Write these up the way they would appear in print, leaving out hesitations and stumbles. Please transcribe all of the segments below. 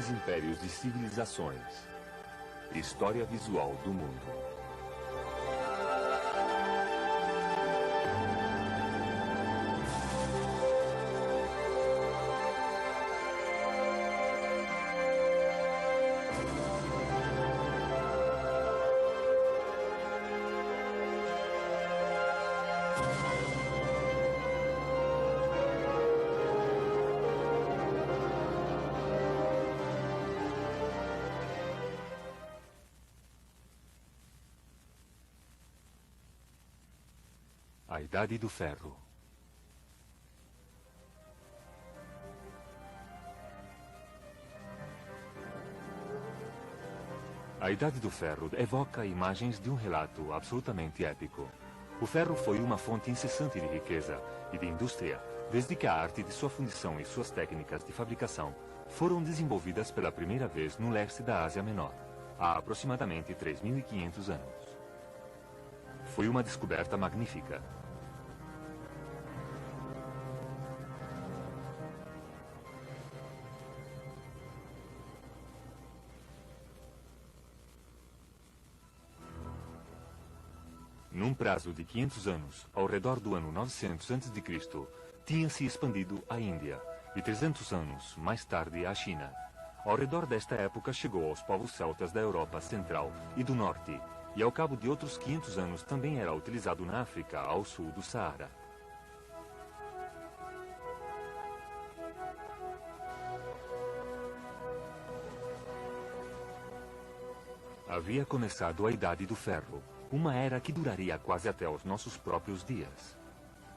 grandes impérios e civilizações. História visual do mundo. A Idade do Ferro. A Idade do Ferro evoca imagens de um relato absolutamente épico. O ferro foi uma fonte incessante de riqueza e de indústria, desde que a arte de sua fundição e suas técnicas de fabricação foram desenvolvidas pela primeira vez no leste da Ásia Menor, há aproximadamente 3.500 anos. Foi uma descoberta magnífica. Num prazo de 500 anos, ao redor do ano 900 a.C., tinha-se expandido a Índia, e 300 anos mais tarde a China. Ao redor desta época chegou aos povos celtas da Europa Central e do Norte, e ao cabo de outros 500 anos também era utilizado na África, ao sul do Saara. Havia começado a Idade do Ferro, uma era que duraria quase até os nossos próprios dias.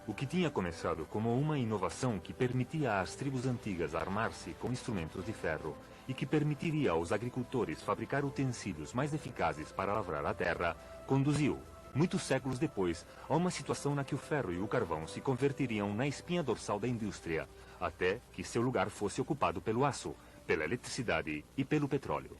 O que tinha começado como uma inovação que permitia às tribos antigas armar-se com instrumentos de ferro e que permitiria aos agricultores fabricar utensílios mais eficazes para lavrar a terra, conduziu, muitos séculos depois, a uma situação na que o ferro e o carvão se converteriam na espinha dorsal da indústria, até que seu lugar fosse ocupado pelo aço, pela eletricidade e pelo petróleo.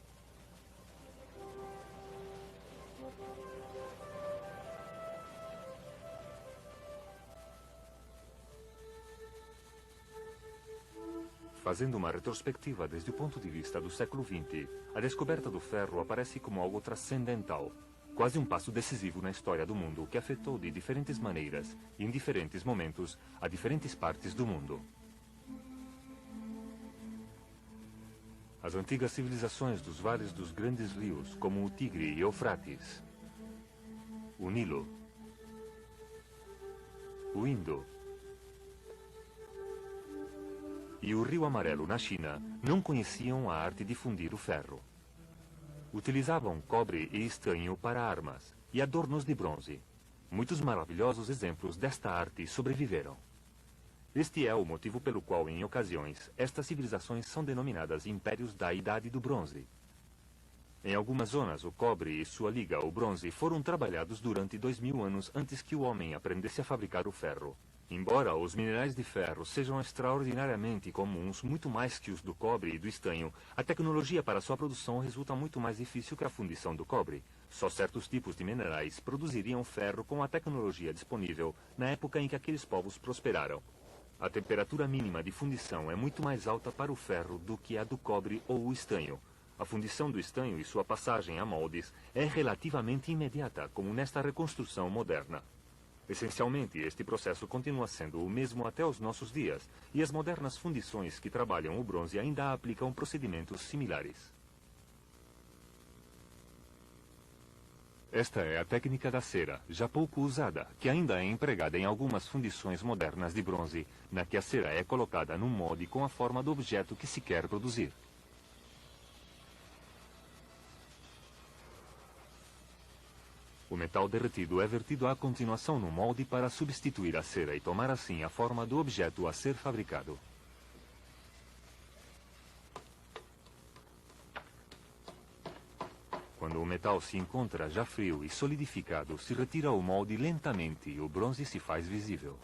Fazendo uma retrospectiva desde o ponto de vista do século XX, a descoberta do ferro aparece como algo transcendental, quase um passo decisivo na história do mundo que afetou de diferentes maneiras e em diferentes momentos a diferentes partes do mundo. As antigas civilizações dos vales dos grandes rios, como o Tigre e Eufrates, o Nilo, o Indo e o Rio Amarelo na China, não conheciam a arte de fundir o ferro. Utilizavam cobre e estanho para armas e adornos de bronze. Muitos maravilhosos exemplos desta arte sobreviveram. Este é o motivo pelo qual, em ocasiões, estas civilizações são denominadas impérios da Idade do Bronze. Em algumas zonas, o cobre e sua liga, o bronze, foram trabalhados durante 2000 anos antes que o homem aprendesse a fabricar o ferro. Embora os minerais de ferro sejam extraordinariamente comuns, muito mais que os do cobre e do estanho, a tecnologia para sua produção resulta muito mais difícil que a fundição do cobre. Só certos tipos de minerais produziriam ferro com a tecnologia disponível na época em que aqueles povos prosperaram. A temperatura mínima de fundição é muito mais alta para o ferro do que a do cobre ou o estanho. A fundição do estanho e sua passagem a moldes é relativamente imediata, como nesta reconstrução moderna. Essencialmente, este processo continua sendo o mesmo até os nossos dias, e as modernas fundições que trabalham o bronze ainda aplicam procedimentos similares. Esta é a técnica da cera, já pouco usada, que ainda é empregada em algumas fundições modernas de bronze, na que a cera é colocada num molde com a forma do objeto que se quer produzir. O metal derretido é vertido à continuação no molde para substituir a cera e tomar assim a forma do objeto a ser fabricado. Quando o metal se encontra já frio e solidificado, se retira o molde lentamente e o bronze se faz visível.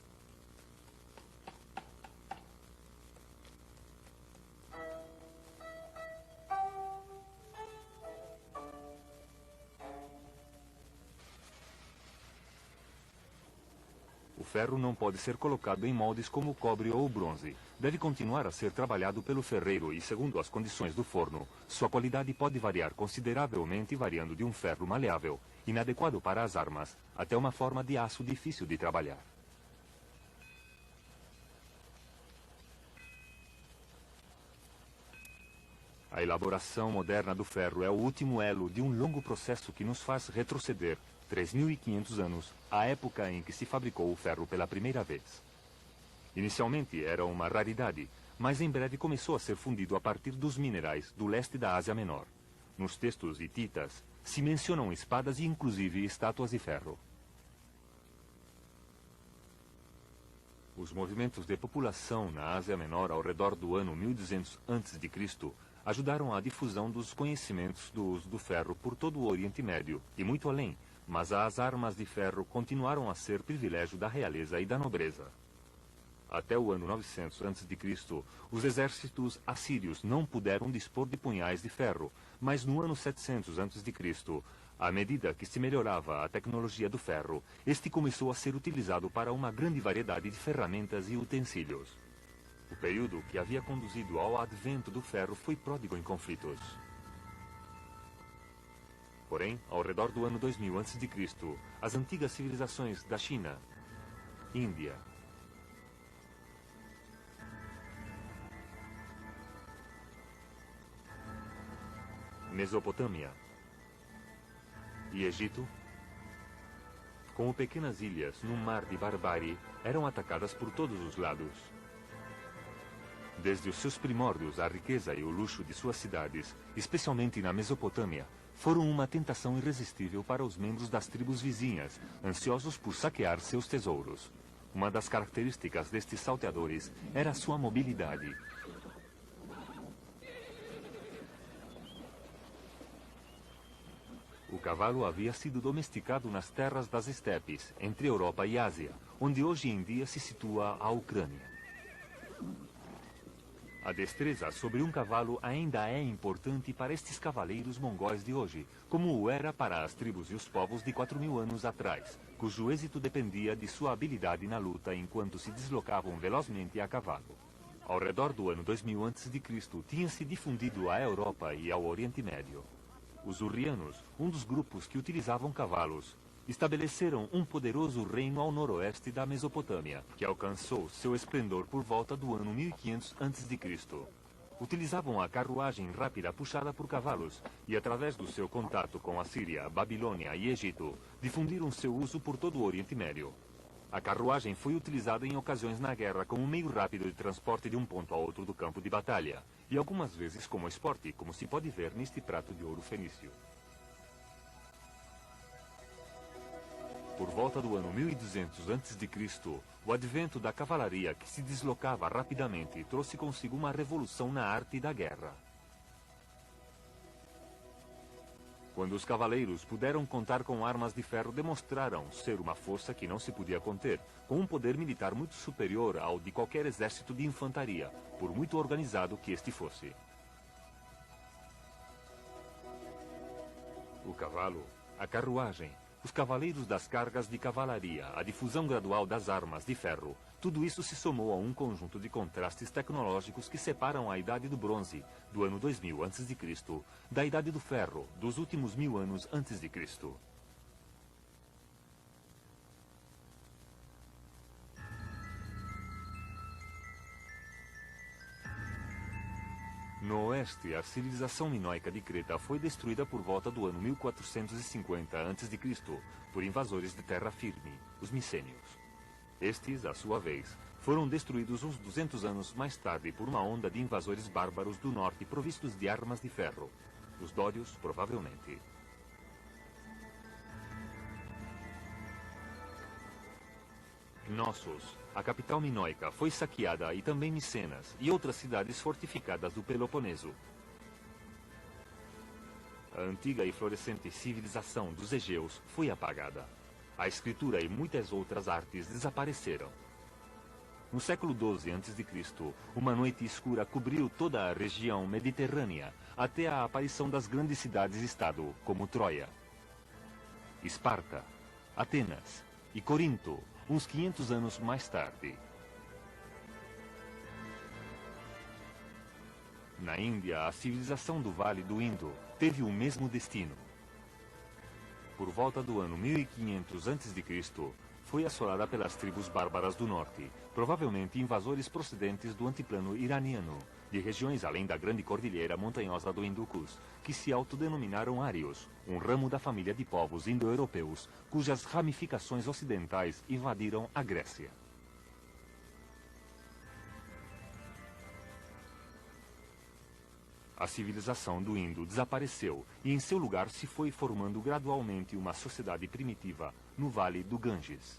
O ferro não pode ser colocado em moldes como o cobre ou o bronze. deve continuar a ser trabalhado pelo ferreiro e, segundo as condições do forno, sua qualidade pode variar consideravelmente, variando de um ferro maleável, inadequado para as armas, até uma forma de aço difícil de trabalhar. A elaboração moderna do ferro é o último elo de um longo processo que nos faz retroceder 3.500 anos à época em que se fabricou o ferro pela primeira vez. Inicialmente era uma raridade, mas em breve começou a ser fundido a partir dos minerais do leste da Ásia Menor. Nos textos hititas se mencionam espadas e inclusive estátuas de ferro. Os movimentos de população na Ásia Menor ao redor do ano 1200 a.C. ajudaram à difusão dos conhecimentos do uso do ferro por todo o Oriente Médio e muito além, mas as armas de ferro continuaram a ser privilégio da realeza e da nobreza. Até o ano 900 a.C., os exércitos assírios não puderam dispor de punhais de ferro, mas no ano 700 a.C., à medida que se melhorava a tecnologia do ferro, este começou a ser utilizado para uma grande variedade de ferramentas e utensílios. O período que havia conduzido ao advento do ferro foi pródigo em conflitos. Porém, ao redor do ano 2000 a.C., as antigas civilizações da China, Índia, Mesopotâmia e Egito, como pequenas ilhas num mar de barbárie, eram atacadas por todos os lados. Desde os seus primórdios, a riqueza e o luxo de suas cidades, especialmente na Mesopotâmia, foram uma tentação irresistível para os membros das tribos vizinhas, ansiosos por saquear seus tesouros. Uma das características destes salteadores era sua mobilidade. O cavalo havia sido domesticado nas terras das estepes, entre Europa e Ásia, onde hoje em dia se situa a Ucrânia. A destreza sobre um cavalo ainda é importante para estes cavaleiros mongóis de hoje, como o era para as tribos e os povos de 4.000 anos atrás, cujo êxito dependia de sua habilidade na luta enquanto se deslocavam velozmente a cavalo. Ao redor do ano 2000 a.C., tinha se difundido à Europa e ao Oriente Médio. Os Urrianos, um dos grupos que utilizavam cavalos, estabeleceram um poderoso reino ao noroeste da Mesopotâmia, que alcançou seu esplendor por volta do ano 1500 a.C. Utilizavam a carruagem rápida puxada por cavalos e, através do seu contato com a Síria, Babilônia e Egito, difundiram seu uso por todo o Oriente Médio. A carruagem foi utilizada em ocasiões na guerra como meio rápido de transporte de um ponto a outro do campo de batalha, e algumas vezes como esporte, como se pode ver neste prato de ouro fenício. Por volta do ano 1200 a.C., o advento da cavalaria que se deslocava rapidamente trouxe consigo uma revolução na arte da guerra. Quando os cavaleiros puderam contar com armas de ferro, demonstraram ser uma força que não se podia conter, com um poder militar muito superior ao de qualquer exército de infantaria, por muito organizado que este fosse. O cavalo, a carruagem, os cavaleiros das cargas de cavalaria, a difusão gradual das armas de ferro, tudo isso se somou a um conjunto de contrastes tecnológicos que separam a Idade do Bronze, do ano 2000 a.C., da Idade do Ferro, dos últimos 1000 anos antes de Cristo. No oeste, a civilização minoica de Creta foi destruída por volta do ano 1450 a.C. por invasores de terra firme, os micênios. Estes, à sua vez, foram destruídos uns 200 anos mais tarde por uma onda de invasores bárbaros do norte provistos de armas de ferro, os dórios, provavelmente. Knossos, a capital minoica, foi saqueada e também Micenas e outras cidades fortificadas do Peloponeso. A antiga e florescente civilização dos Egeus foi apagada. A escritura e muitas outras artes desapareceram. No século XII a.C., uma noite escura cobriu toda a região mediterrânea, até a aparição das grandes cidades-estado, como Troia, Esparta, Atenas e Corinto, uns 500 anos mais tarde. Na Índia, a civilização do Vale do Indo teve o mesmo destino. Por volta do ano 1500 a.C., foi assolada pelas tribos bárbaras do norte, provavelmente invasores procedentes do antiplano iraniano, de regiões além da grande cordilheira montanhosa do Hindu-Kush, que se autodenominaram ários, um ramo da família de povos indo-europeus, cujas ramificações ocidentais invadiram a Grécia. A civilização do Indo desapareceu e em seu lugar se foi formando gradualmente uma sociedade primitiva no Vale do Ganges.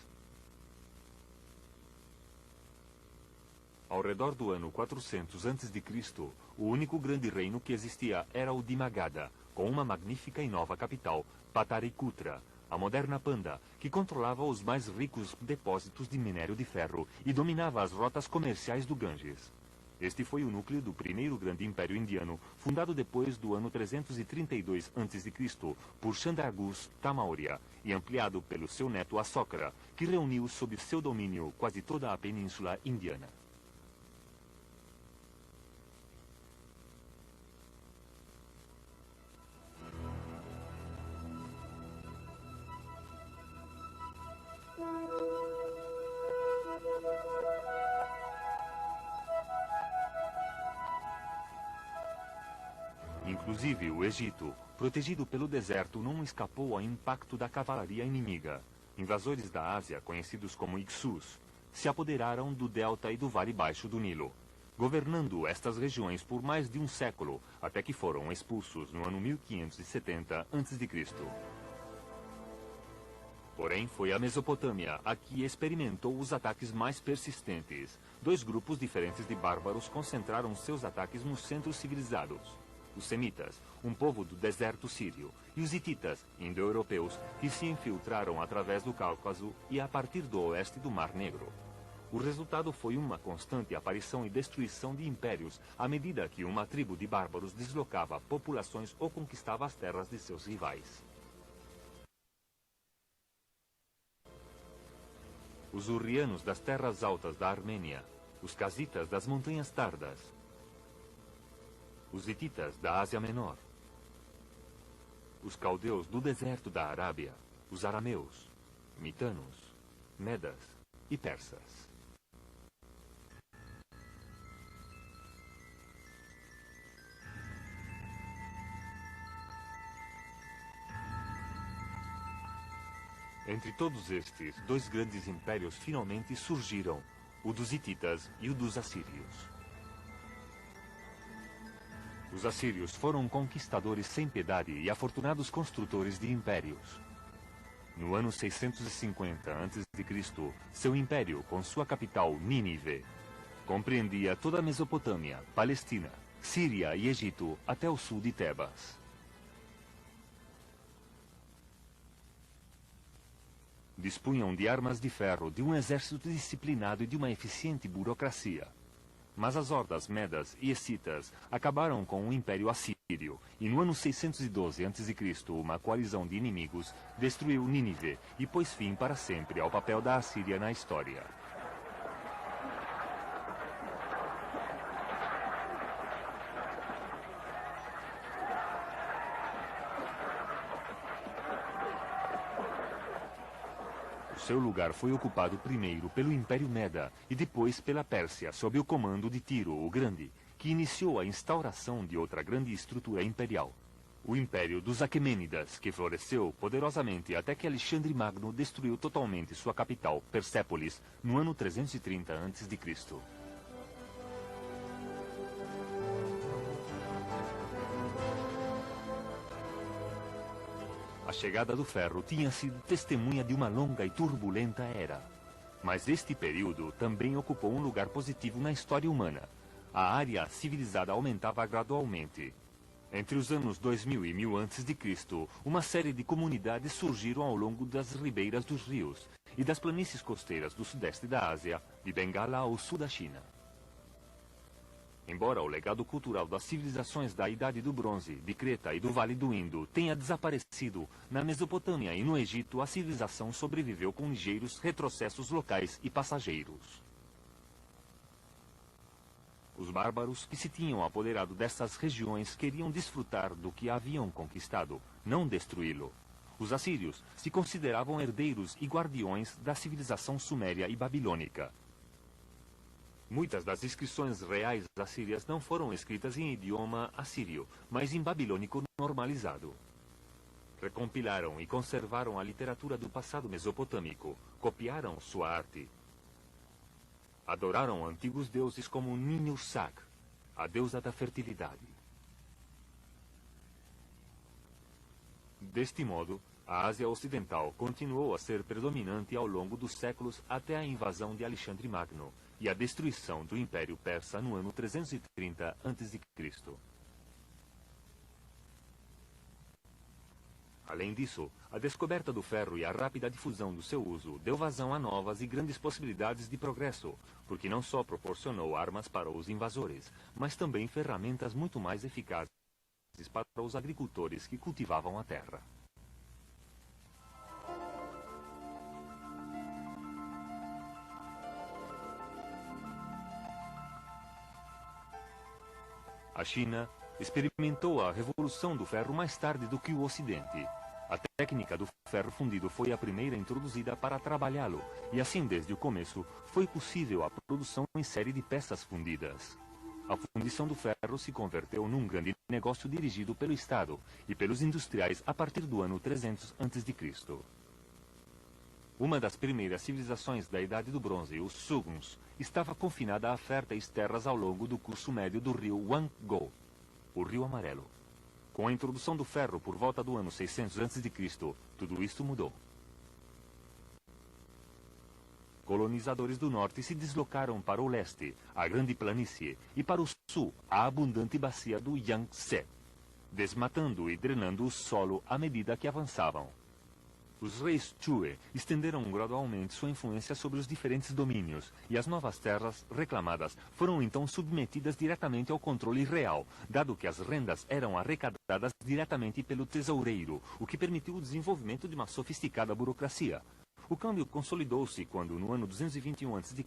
Ao redor do ano 400 a.C., o único grande reino que existia era o de Magadha, com uma magnífica e nova capital, Pataliputra, a moderna Panda, que controlava os mais ricos depósitos de minério de ferro e dominava as rotas comerciais do Ganges. Este foi o núcleo do primeiro grande império indiano, fundado depois do ano 332 a.C. por Chandragupta Maurya e ampliado pelo seu neto Ashoka, que reuniu sob seu domínio quase toda a península indiana. Inclusive, o Egito, protegido pelo deserto, não escapou ao impacto da cavalaria inimiga. Invasores da Ásia, conhecidos como Hyksos, se apoderaram do delta e do vale baixo do Nilo, governando estas regiões por mais de um século, até que foram expulsos no ano 1570 a.C. Porém, foi a Mesopotâmia a que experimentou os ataques mais persistentes. Dois grupos diferentes de bárbaros concentraram seus ataques nos centros civilizados. Os semitas, um povo do deserto sírio, e os hititas, indo-europeus, que se infiltraram através do Cáucaso e a partir do oeste do Mar Negro. O resultado foi uma constante aparição e destruição de impérios à medida que uma tribo de bárbaros deslocava populações ou conquistava as terras de seus rivais. Os hurrianos das terras altas da Armênia, os casitas das montanhas Tardas, os hititas da Ásia Menor, os caldeus do deserto da Arábia, os arameus, mitanos, medas e persas. Entre todos estes, dois grandes impérios finalmente surgiram, o dos hititas e o dos assírios. Os assírios foram conquistadores sem piedade e afortunados construtores de impérios. No ano 650 a.C., seu império, com sua capital Nínive, compreendia toda a Mesopotâmia, Palestina, Síria e Egito até o sul de Tebas. Dispunham de armas de ferro, de um exército disciplinado e de uma eficiente burocracia. Mas as hordas medas e escitas acabaram com o Império Assírio, e no ano 612 a.C., uma coalizão de inimigos destruiu Nínive e pôs fim para sempre ao papel da Assíria na história. Seu lugar foi ocupado primeiro pelo Império Meda e depois pela Pérsia, sob o comando de Tiro o Grande, que iniciou a instauração de outra grande estrutura imperial, o Império dos Aquemênidas, que floresceu poderosamente até que Alexandre Magno destruiu totalmente sua capital, Persépolis, no ano 330 a.C. A chegada do ferro tinha sido testemunha de uma longa e turbulenta era. Mas este período também ocupou um lugar positivo na história humana. A área civilizada aumentava gradualmente. Entre os anos 2000 e 1000 a.C., uma série de comunidades surgiram ao longo das ribeiras dos rios e das planícies costeiras do sudeste da Ásia, de Bengala ao sul da China. Embora o legado cultural das civilizações da Idade do Bronze, de Creta e do Vale do Indo tenha desaparecido, na Mesopotâmia e no Egito a civilização sobreviveu com ligeiros retrocessos locais e passageiros. Os bárbaros que se tinham apoderado dessas regiões queriam desfrutar do que haviam conquistado, não destruí-lo. Os assírios se consideravam herdeiros e guardiões da civilização suméria e babilônica. Muitas das inscrições reais assírias não foram escritas em idioma assírio, mas em babilônico normalizado. Recompilaram e conservaram a literatura do passado mesopotâmico, copiaram sua arte. Adoraram antigos deuses como Ninhursag, a deusa da fertilidade. Deste modo, a Ásia Ocidental continuou a ser predominante ao longo dos séculos até a invasão de Alexandre Magno e a destruição do Império Persa no ano 330 a.C. Além disso, a descoberta do ferro e a rápida difusão do seu uso deu vazão a novas e grandes possibilidades de progresso, porque não só proporcionou armas para os invasores, mas também ferramentas muito mais eficazes para os agricultores que cultivavam a terra. A China experimentou a revolução do ferro mais tarde do que o Ocidente. A técnica do ferro fundido foi a primeira introduzida para trabalhá-lo, e assim desde o começo foi possível a produção em série de peças fundidas. A fundição do ferro se converteu num grande negócio dirigido pelo Estado e pelos industriais a partir do ano 300 a.C. Uma das primeiras civilizações da Idade do Bronze, os Suguns, estava confinada a férteis terras ao longo do curso médio do rio Huanghe, o Rio Amarelo. Com a introdução do ferro por volta do ano 600 a.C., tudo isto mudou. Colonizadores do norte se deslocaram para o leste, a grande planície, e para o sul, a abundante bacia do Yangtze, desmatando e drenando o solo à medida que avançavam. Os reis Chue estenderam gradualmente sua influência sobre os diferentes domínios, e as novas terras reclamadas foram então submetidas diretamente ao controle real, dado que as rendas eram arrecadadas diretamente pelo tesoureiro, o que permitiu o desenvolvimento de uma sofisticada burocracia. O câmbio consolidou-se quando, no ano 221 a.C.,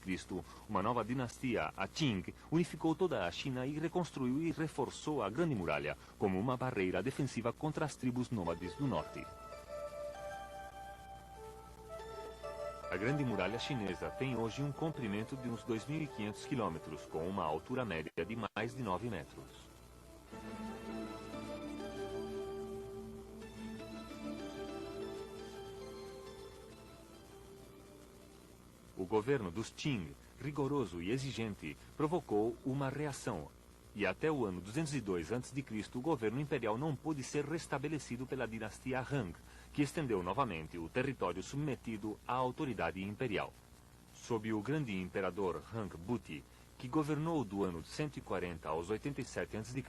uma nova dinastia, a Qing, unificou toda a China e reconstruiu e reforçou a Grande Muralha como uma barreira defensiva contra as tribos nômades do norte. A Grande Muralha Chinesa tem hoje um comprimento de uns 2.500 quilômetros, com uma altura média de mais de 9 metros. O governo dos Qing, rigoroso e exigente, provocou uma reação, e até o ano 202 a.C. o governo imperial não pôde ser restabelecido pela dinastia Han, que estendeu novamente o território submetido à autoridade imperial. Sob o grande imperador Hang Buti, que governou do ano 140 aos 87 a.C.,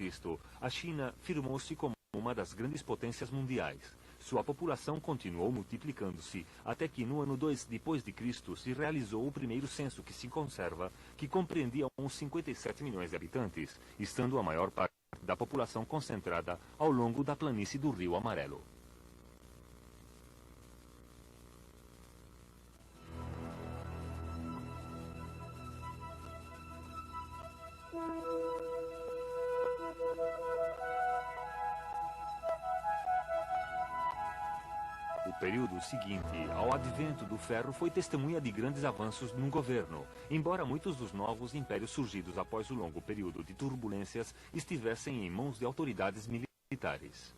a China firmou-se como uma das grandes potências mundiais. Sua população continuou multiplicando-se, até que no ano 2 depois de Cristo se realizou o primeiro censo que se conserva, que compreendia uns 57 milhões de habitantes, estando a maior parte da população concentrada ao longo da planície do Rio Amarelo. O período seguinte ao advento do ferro foi testemunha de grandes avanços no governo, embora muitos dos novos impérios surgidos após o longo período de turbulências estivessem em mãos de autoridades militares.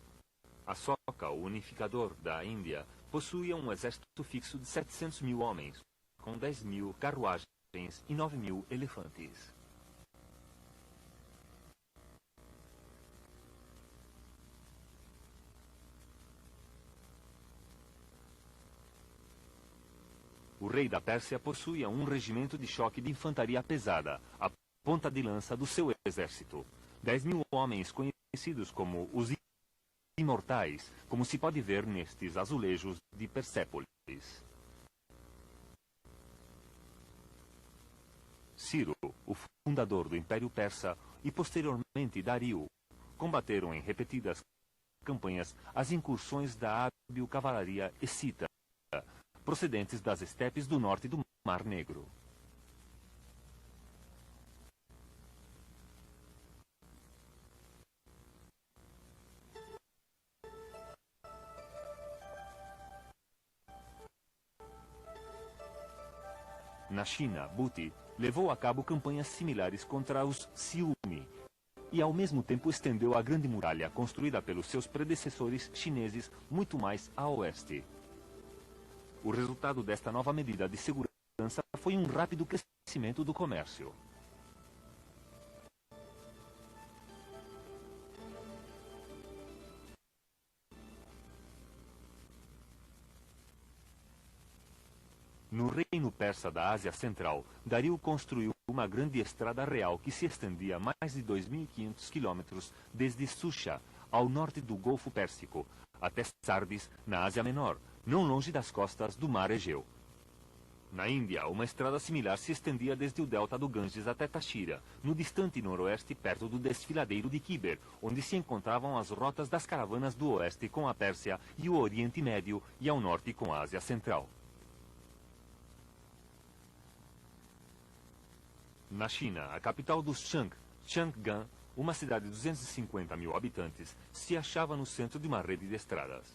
Asoka, o unificador da Índia, possuía um exército fixo de 700 mil homens, com 10 mil carruagens e 9 mil elefantes. O rei da Pérsia possuía um regimento de choque de infantaria pesada, a ponta de lança do seu exército. 10 mil homens conhecidos como os imortais, como se pode ver nestes azulejos de Persépolis. Ciro, o fundador do Império Persa, e posteriormente Dario, combateram em repetidas campanhas as incursões da hábil cavalaria escita, procedentes das estepes do norte do Mar Negro. Na China, Buti levou a cabo campanhas similares contra os Xiongnu e ao mesmo tempo estendeu a Grande Muralha construída pelos seus predecessores chineses muito mais a oeste. O resultado desta nova medida de segurança foi um rápido crescimento do comércio. No reino persa da Ásia Central, Dario construiu uma grande estrada real que se estendia a mais de 2.500 quilômetros desde Susha, ao norte do Golfo Pérsico, até Sardis, na Ásia Menor, não longe das costas do Mar Egeu. Na Índia, uma estrada similar se estendia desde o delta do Ganges até Tashira, no distante noroeste, perto do desfiladeiro de Kiber, onde se encontravam as rotas das caravanas do oeste com a Pérsia e o Oriente Médio e ao norte com a Ásia Central. Na China, a capital dos Shang, Chang'an, uma cidade de 250 mil habitantes, se achava no centro de uma rede de estradas.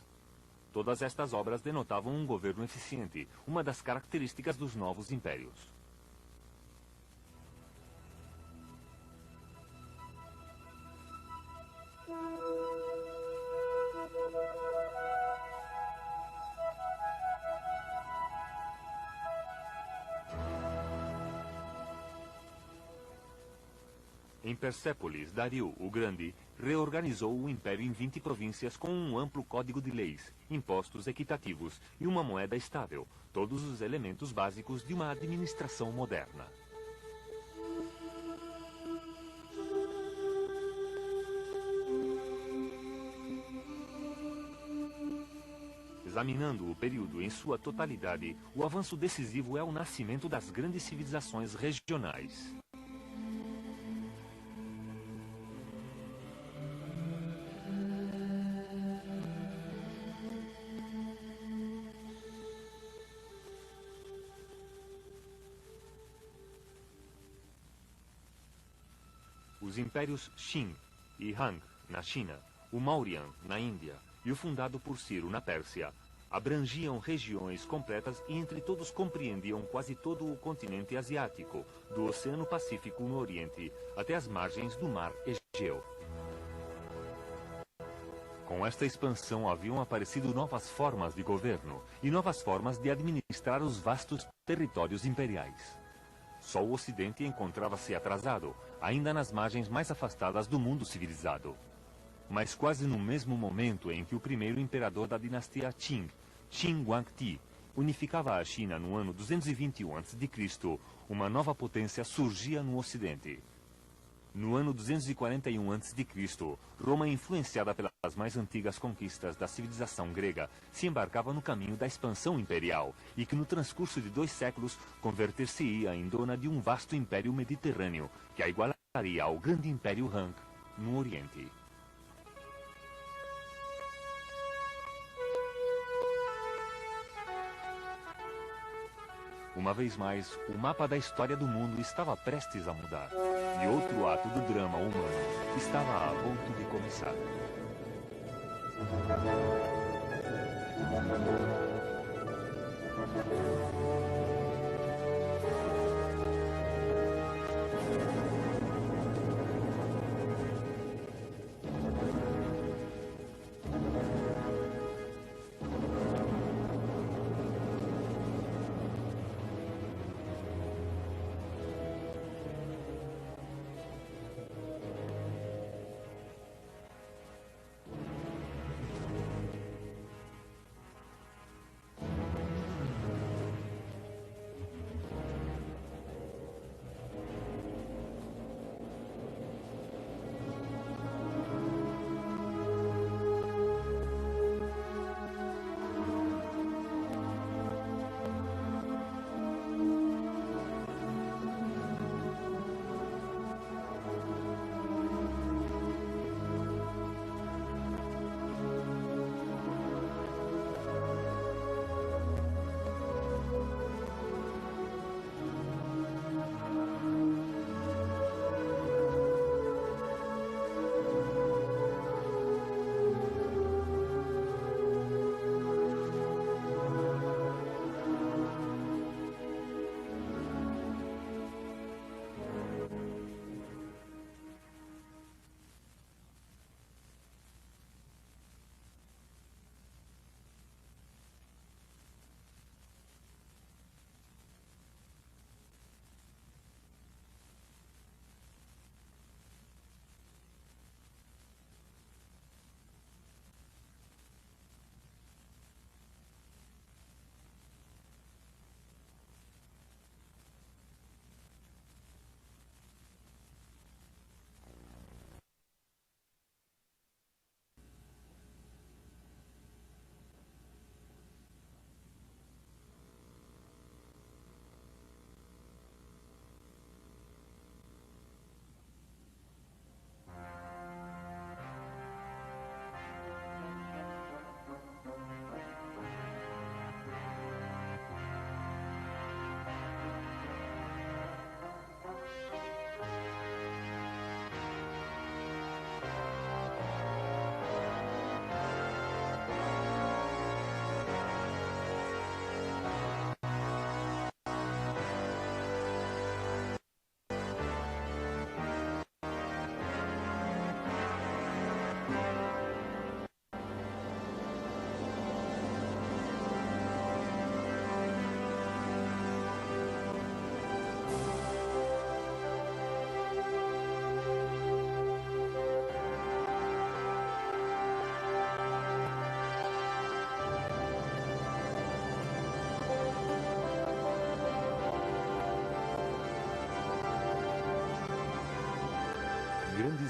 Todas estas obras denotavam um governo eficiente, uma das características dos novos impérios. Em Persépolis, Dario, o Grande, reorganizou o império em 20 províncias com um amplo código de leis, impostos equitativos e uma moeda estável, todos os elementos básicos de uma administração moderna. Examinando o período em sua totalidade, o avanço decisivo é o nascimento das grandes civilizações regionais. Os impérios Qin e Han, na China, o Mauryan, na Índia, e o fundado por Ciro, na Pérsia, abrangiam regiões completas e entre todos compreendiam quase todo o continente asiático, do Oceano Pacífico no Oriente até as margens do Mar Egeu. Com esta expansão haviam aparecido novas formas de governo e novas formas de administrar os vastos territórios imperiais. Só o Ocidente encontrava-se atrasado, ainda nas margens mais afastadas do mundo civilizado. Mas quase no mesmo momento em que o primeiro imperador da dinastia Qing, Qin Huangdi, unificava a China no ano 221 a.C., uma nova potência surgia no Ocidente. No ano 241 a.C., Roma, influenciada pelas mais antigas conquistas da civilização grega, se embarcava no caminho da expansão imperial e que no transcurso de 2 séculos converter-se-ia em dona de um vasto império mediterrâneo que a igualaria ao grande império Han no Oriente. Uma vez mais, o mapa da história do mundo estava prestes a mudar. E outro ato do drama humano estava a ponto de começar.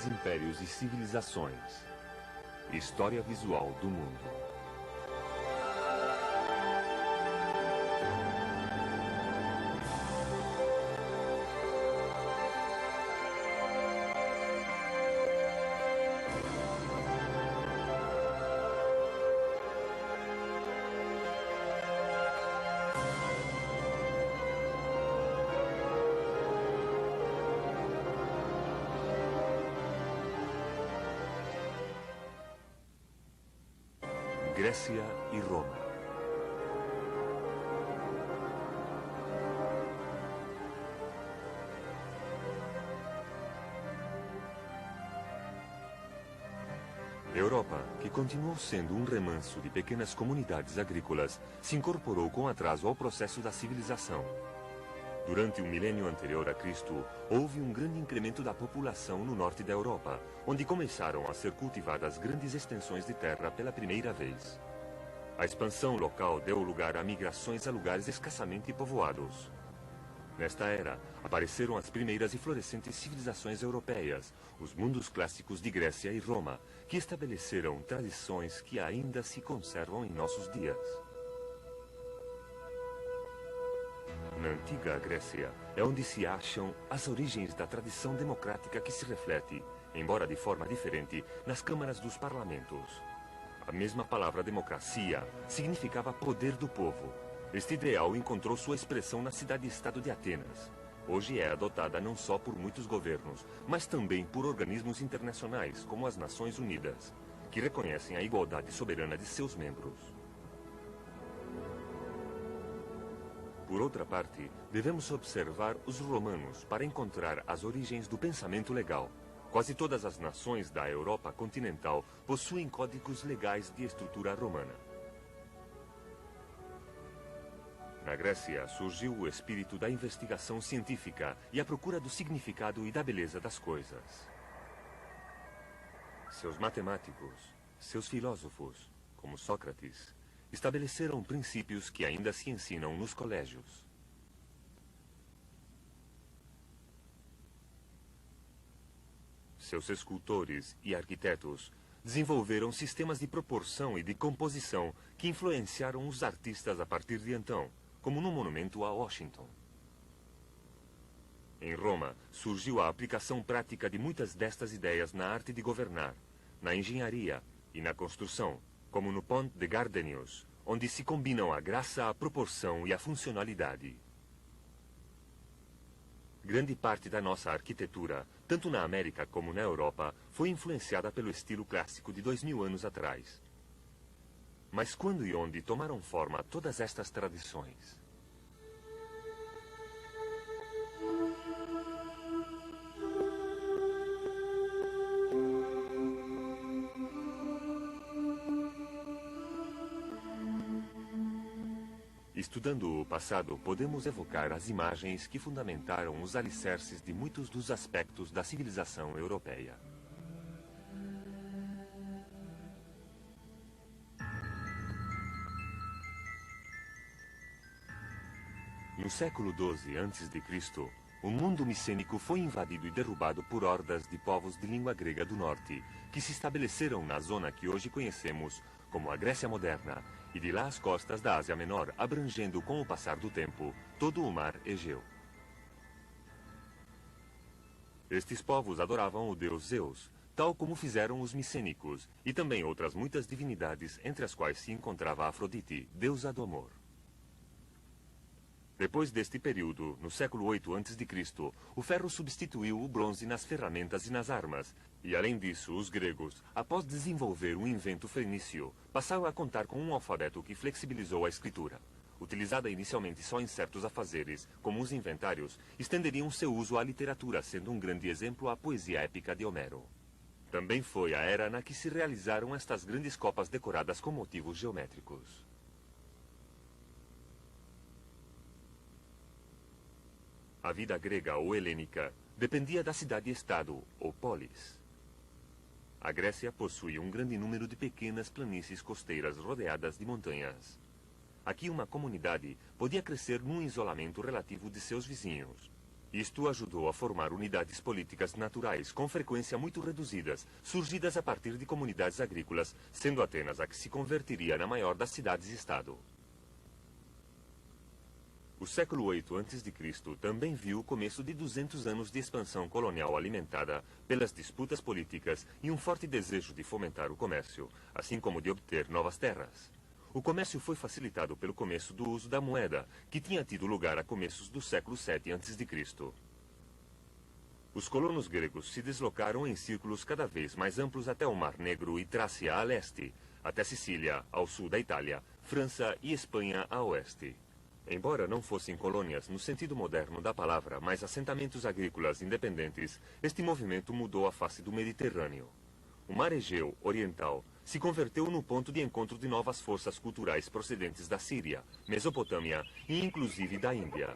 grandes impérios e civilizações. História visual do mundo. Grécia e Roma. A Europa, que continuou sendo um remanso de pequenas comunidades agrícolas, se incorporou com atraso ao processo da civilização. Durante o milênio anterior a Cristo, houve um grande incremento da população no norte da Europa, onde começaram a ser cultivadas grandes extensões de terra pela primeira vez. A expansão local deu lugar a migrações a lugares escassamente povoados. Nesta era, apareceram as primeiras e florescentes civilizações europeias, os mundos clássicos de Grécia e Roma, que estabeleceram tradições que ainda se conservam em nossos dias. Na antiga Grécia é onde se acham as origens da tradição democrática que se reflete, embora de forma diferente, nas câmaras dos parlamentos. A mesma palavra democracia significava poder do povo. Este ideal encontrou sua expressão na cidade-estado de Atenas. Hoje é adotada não só por muitos governos, mas também por organismos internacionais, como as Nações Unidas, que reconhecem a igualdade soberana de seus membros. Por outra parte, devemos observar os romanos para encontrar as origens do pensamento legal. Quase todas as nações da Europa continental possuem códigos legais de estrutura romana. Na Grécia surgiu o espírito da investigação científica e a procura do significado e da beleza das coisas. Seus matemáticos, seus filósofos, como Sócrates, estabeleceram princípios que ainda se ensinam nos colégios. Seus escultores e arquitetos desenvolveram sistemas de proporção e de composição que influenciaram os artistas a partir de então, como no monumento a Washington. Em Roma, surgiu a aplicação prática de muitas destas ideias na arte de governar, na engenharia e na construção, como no Pont de Gardenius, onde se combinam a graça, a proporção e a funcionalidade. Grande parte da nossa arquitetura, tanto na América como na Europa, foi influenciada pelo estilo clássico de 2000 anos atrás. Mas quando e onde tomaram forma todas estas tradições? Estudando o passado, podemos evocar as imagens que fundamentaram os alicerces de muitos dos aspectos da civilização europeia. No século XII a.C., o mundo micênico foi invadido e derrubado por hordas de povos de língua grega do norte, que se estabeleceram na zona que hoje conhecemos como a Grécia moderna, e de lá as costas da Ásia Menor, abrangendo com o passar do tempo todo o mar Egeu. Estes povos adoravam o deus Zeus, tal como fizeram os micênicos, e também outras muitas divindades, entre as quais se encontrava Afrodite, deusa do amor. Depois deste período, no século VIII a.C., o ferro substituiu o bronze nas ferramentas e nas armas. E além disso, os gregos, após desenvolver um invento fenício, passaram a contar com um alfabeto que flexibilizou a escritura. Utilizada inicialmente só em certos afazeres, como os inventários, estenderiam seu uso à literatura, sendo um grande exemplo a poesia épica de Homero. Também foi a era na que se realizaram estas grandes copas decoradas com motivos geométricos. A vida grega ou helênica dependia da cidade-estado, ou polis. A Grécia possui um grande número de pequenas planícies costeiras rodeadas de montanhas. Aqui uma comunidade podia crescer num isolamento relativo de seus vizinhos. Isto ajudou a formar unidades políticas naturais, com frequência muito reduzidas, surgidas a partir de comunidades agrícolas, sendo Atenas a que se converteria na maior das cidades-estado. O século VIII a.C. também viu o começo de 200 anos de expansão colonial alimentada pelas disputas políticas e um forte desejo de fomentar o comércio, assim como de obter novas terras. O comércio foi facilitado pelo começo do uso da moeda, que tinha tido lugar a começos do século VII a.C. Os colonos gregos se deslocaram em círculos cada vez mais amplos até o Mar Negro e Trácia a leste, até Sicília, ao sul da Itália, França e Espanha a oeste. Embora não fossem colônias no sentido moderno da palavra, mas assentamentos agrícolas independentes, este movimento mudou a face do Mediterrâneo. O Mar Egeu Oriental se converteu no ponto de encontro de novas forças culturais procedentes da Síria, Mesopotâmia e inclusive da Índia.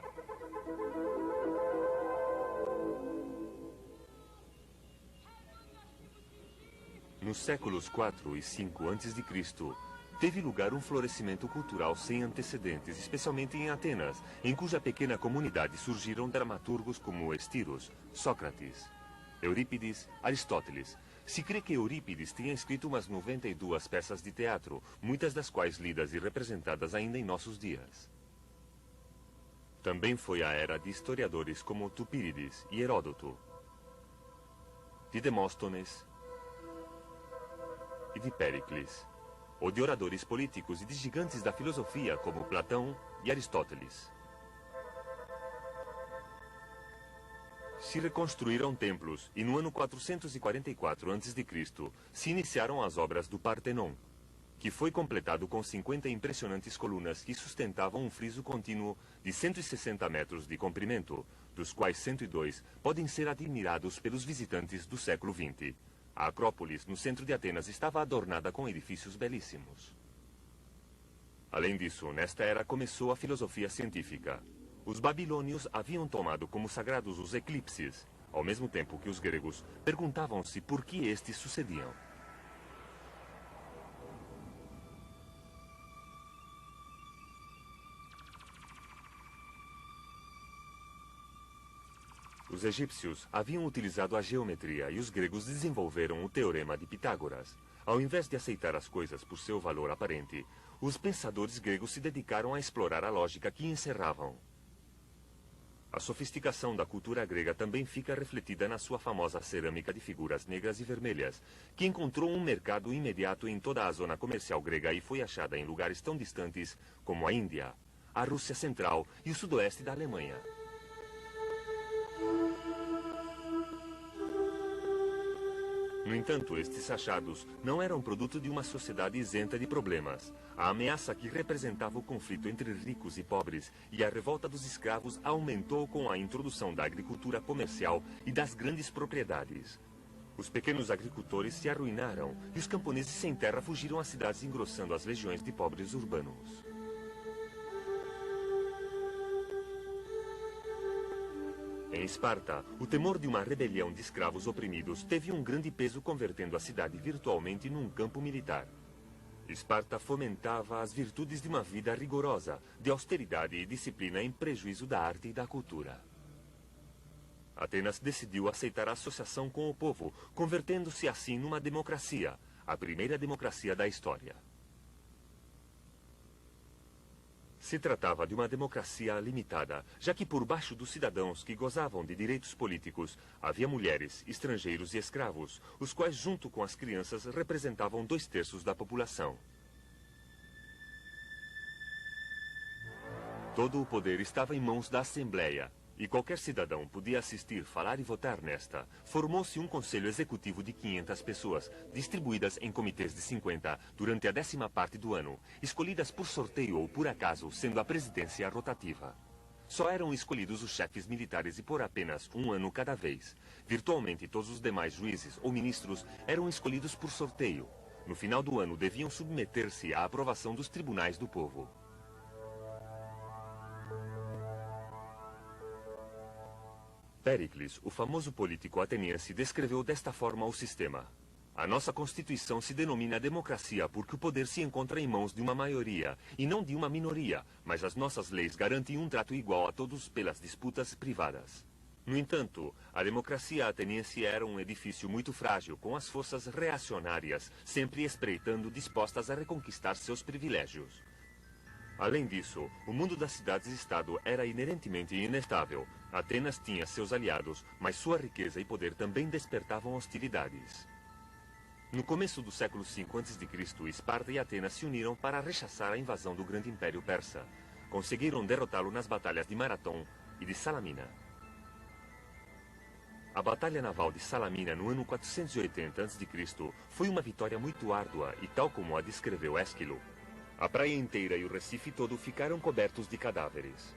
Nos séculos IV e V a.C., teve lugar um florescimento cultural sem antecedentes, especialmente em Atenas, em cuja pequena comunidade surgiram dramaturgos como Estíros, Sócrates, Eurípides, Aristóteles. Se crê que Eurípides tenha escrito umas 92 peças de teatro, muitas das quais lidas e representadas ainda em nossos dias. Também foi a era de historiadores como Tupírides e Heródoto, de Demóstenes e de Péricles, ou de oradores políticos e de gigantes da filosofia como Platão e Aristóteles. Se reconstruíram templos e no ano 444 a.C. se iniciaram as obras do Partenon, que foi completado com 50 impressionantes colunas que sustentavam um friso contínuo de 160 metros de comprimento, dos quais 102 podem ser admirados pelos visitantes do século XX. A Acrópolis, no centro de Atenas, estava adornada com edifícios belíssimos. Além disso, nesta era começou a filosofia científica. Os babilônios haviam tomado como sagrados os eclipses, ao mesmo tempo que os gregos perguntavam-se por que estes sucediam. Os egípcios haviam utilizado a geometria e os gregos desenvolveram o teorema de Pitágoras. Ao invés de aceitar as coisas por seu valor aparente, os pensadores gregos se dedicaram a explorar a lógica que encerravam. A sofisticação da cultura grega também fica refletida na sua famosa cerâmica de figuras negras e vermelhas, que encontrou um mercado imediato em toda a zona comercial grega e foi achada em lugares tão distantes como a Índia, a Rússia Central e o sudoeste da Alemanha. No entanto, estes achados não eram produto de uma sociedade isenta de problemas. A ameaça que representava o conflito entre ricos e pobres e a revolta dos escravos aumentou com a introdução da agricultura comercial e das grandes propriedades. Os pequenos agricultores se arruinaram e os camponeses sem terra fugiram às cidades, engrossando as legiões de pobres urbanos. Em Esparta, o temor de uma rebelião de escravos oprimidos teve um grande peso, convertendo a cidade virtualmente num campo militar. Esparta fomentava as virtudes de uma vida rigorosa, de austeridade e disciplina em prejuízo da arte e da cultura. Atenas decidiu aceitar a associação com o povo, convertendo-se assim numa democracia, a primeira democracia da história. Se tratava de uma democracia limitada, já que por baixo dos cidadãos que gozavam de direitos políticos, havia mulheres, estrangeiros e escravos, os quais junto com as crianças representavam 2/3 da população. Todo o poder estava em mãos da Assembleia, e qualquer cidadão podia assistir, falar e votar nesta. Formou-se um conselho executivo de 500 pessoas, distribuídas em comitês de 50 durante a 10ª parte do ano, escolhidas por sorteio ou por acaso, sendo a presidência rotativa. Só eram escolhidos os chefes militares e por apenas um ano cada vez. Virtualmente todos os demais juízes ou ministros eram escolhidos por sorteio. No final do ano deviam submeter-se à aprovação dos tribunais do povo. Péricles, o famoso político ateniense, descreveu desta forma o sistema. A nossa Constituição se denomina democracia porque o poder se encontra em mãos de uma maioria e não de uma minoria, mas as nossas leis garantem um trato igual a todos pelas disputas privadas. No entanto, a democracia ateniense era um edifício muito frágil, com as forças reacionárias sempre espreitando, dispostas a reconquistar seus privilégios. Além disso, o mundo das cidades-estado era inerentemente inestável. Atenas tinha seus aliados, mas sua riqueza e poder também despertavam hostilidades. No começo do século V a.C., Esparta e Atenas se uniram para rechaçar a invasão do grande império persa. Conseguiram derrotá-lo nas batalhas de Marathon e de Salamina. A Batalha Naval de Salamina, no ano 480 a.C., foi uma vitória muito árdua e, tal como a descreveu Ésquilo, a praia inteira e o Recife todo ficaram cobertos de cadáveres.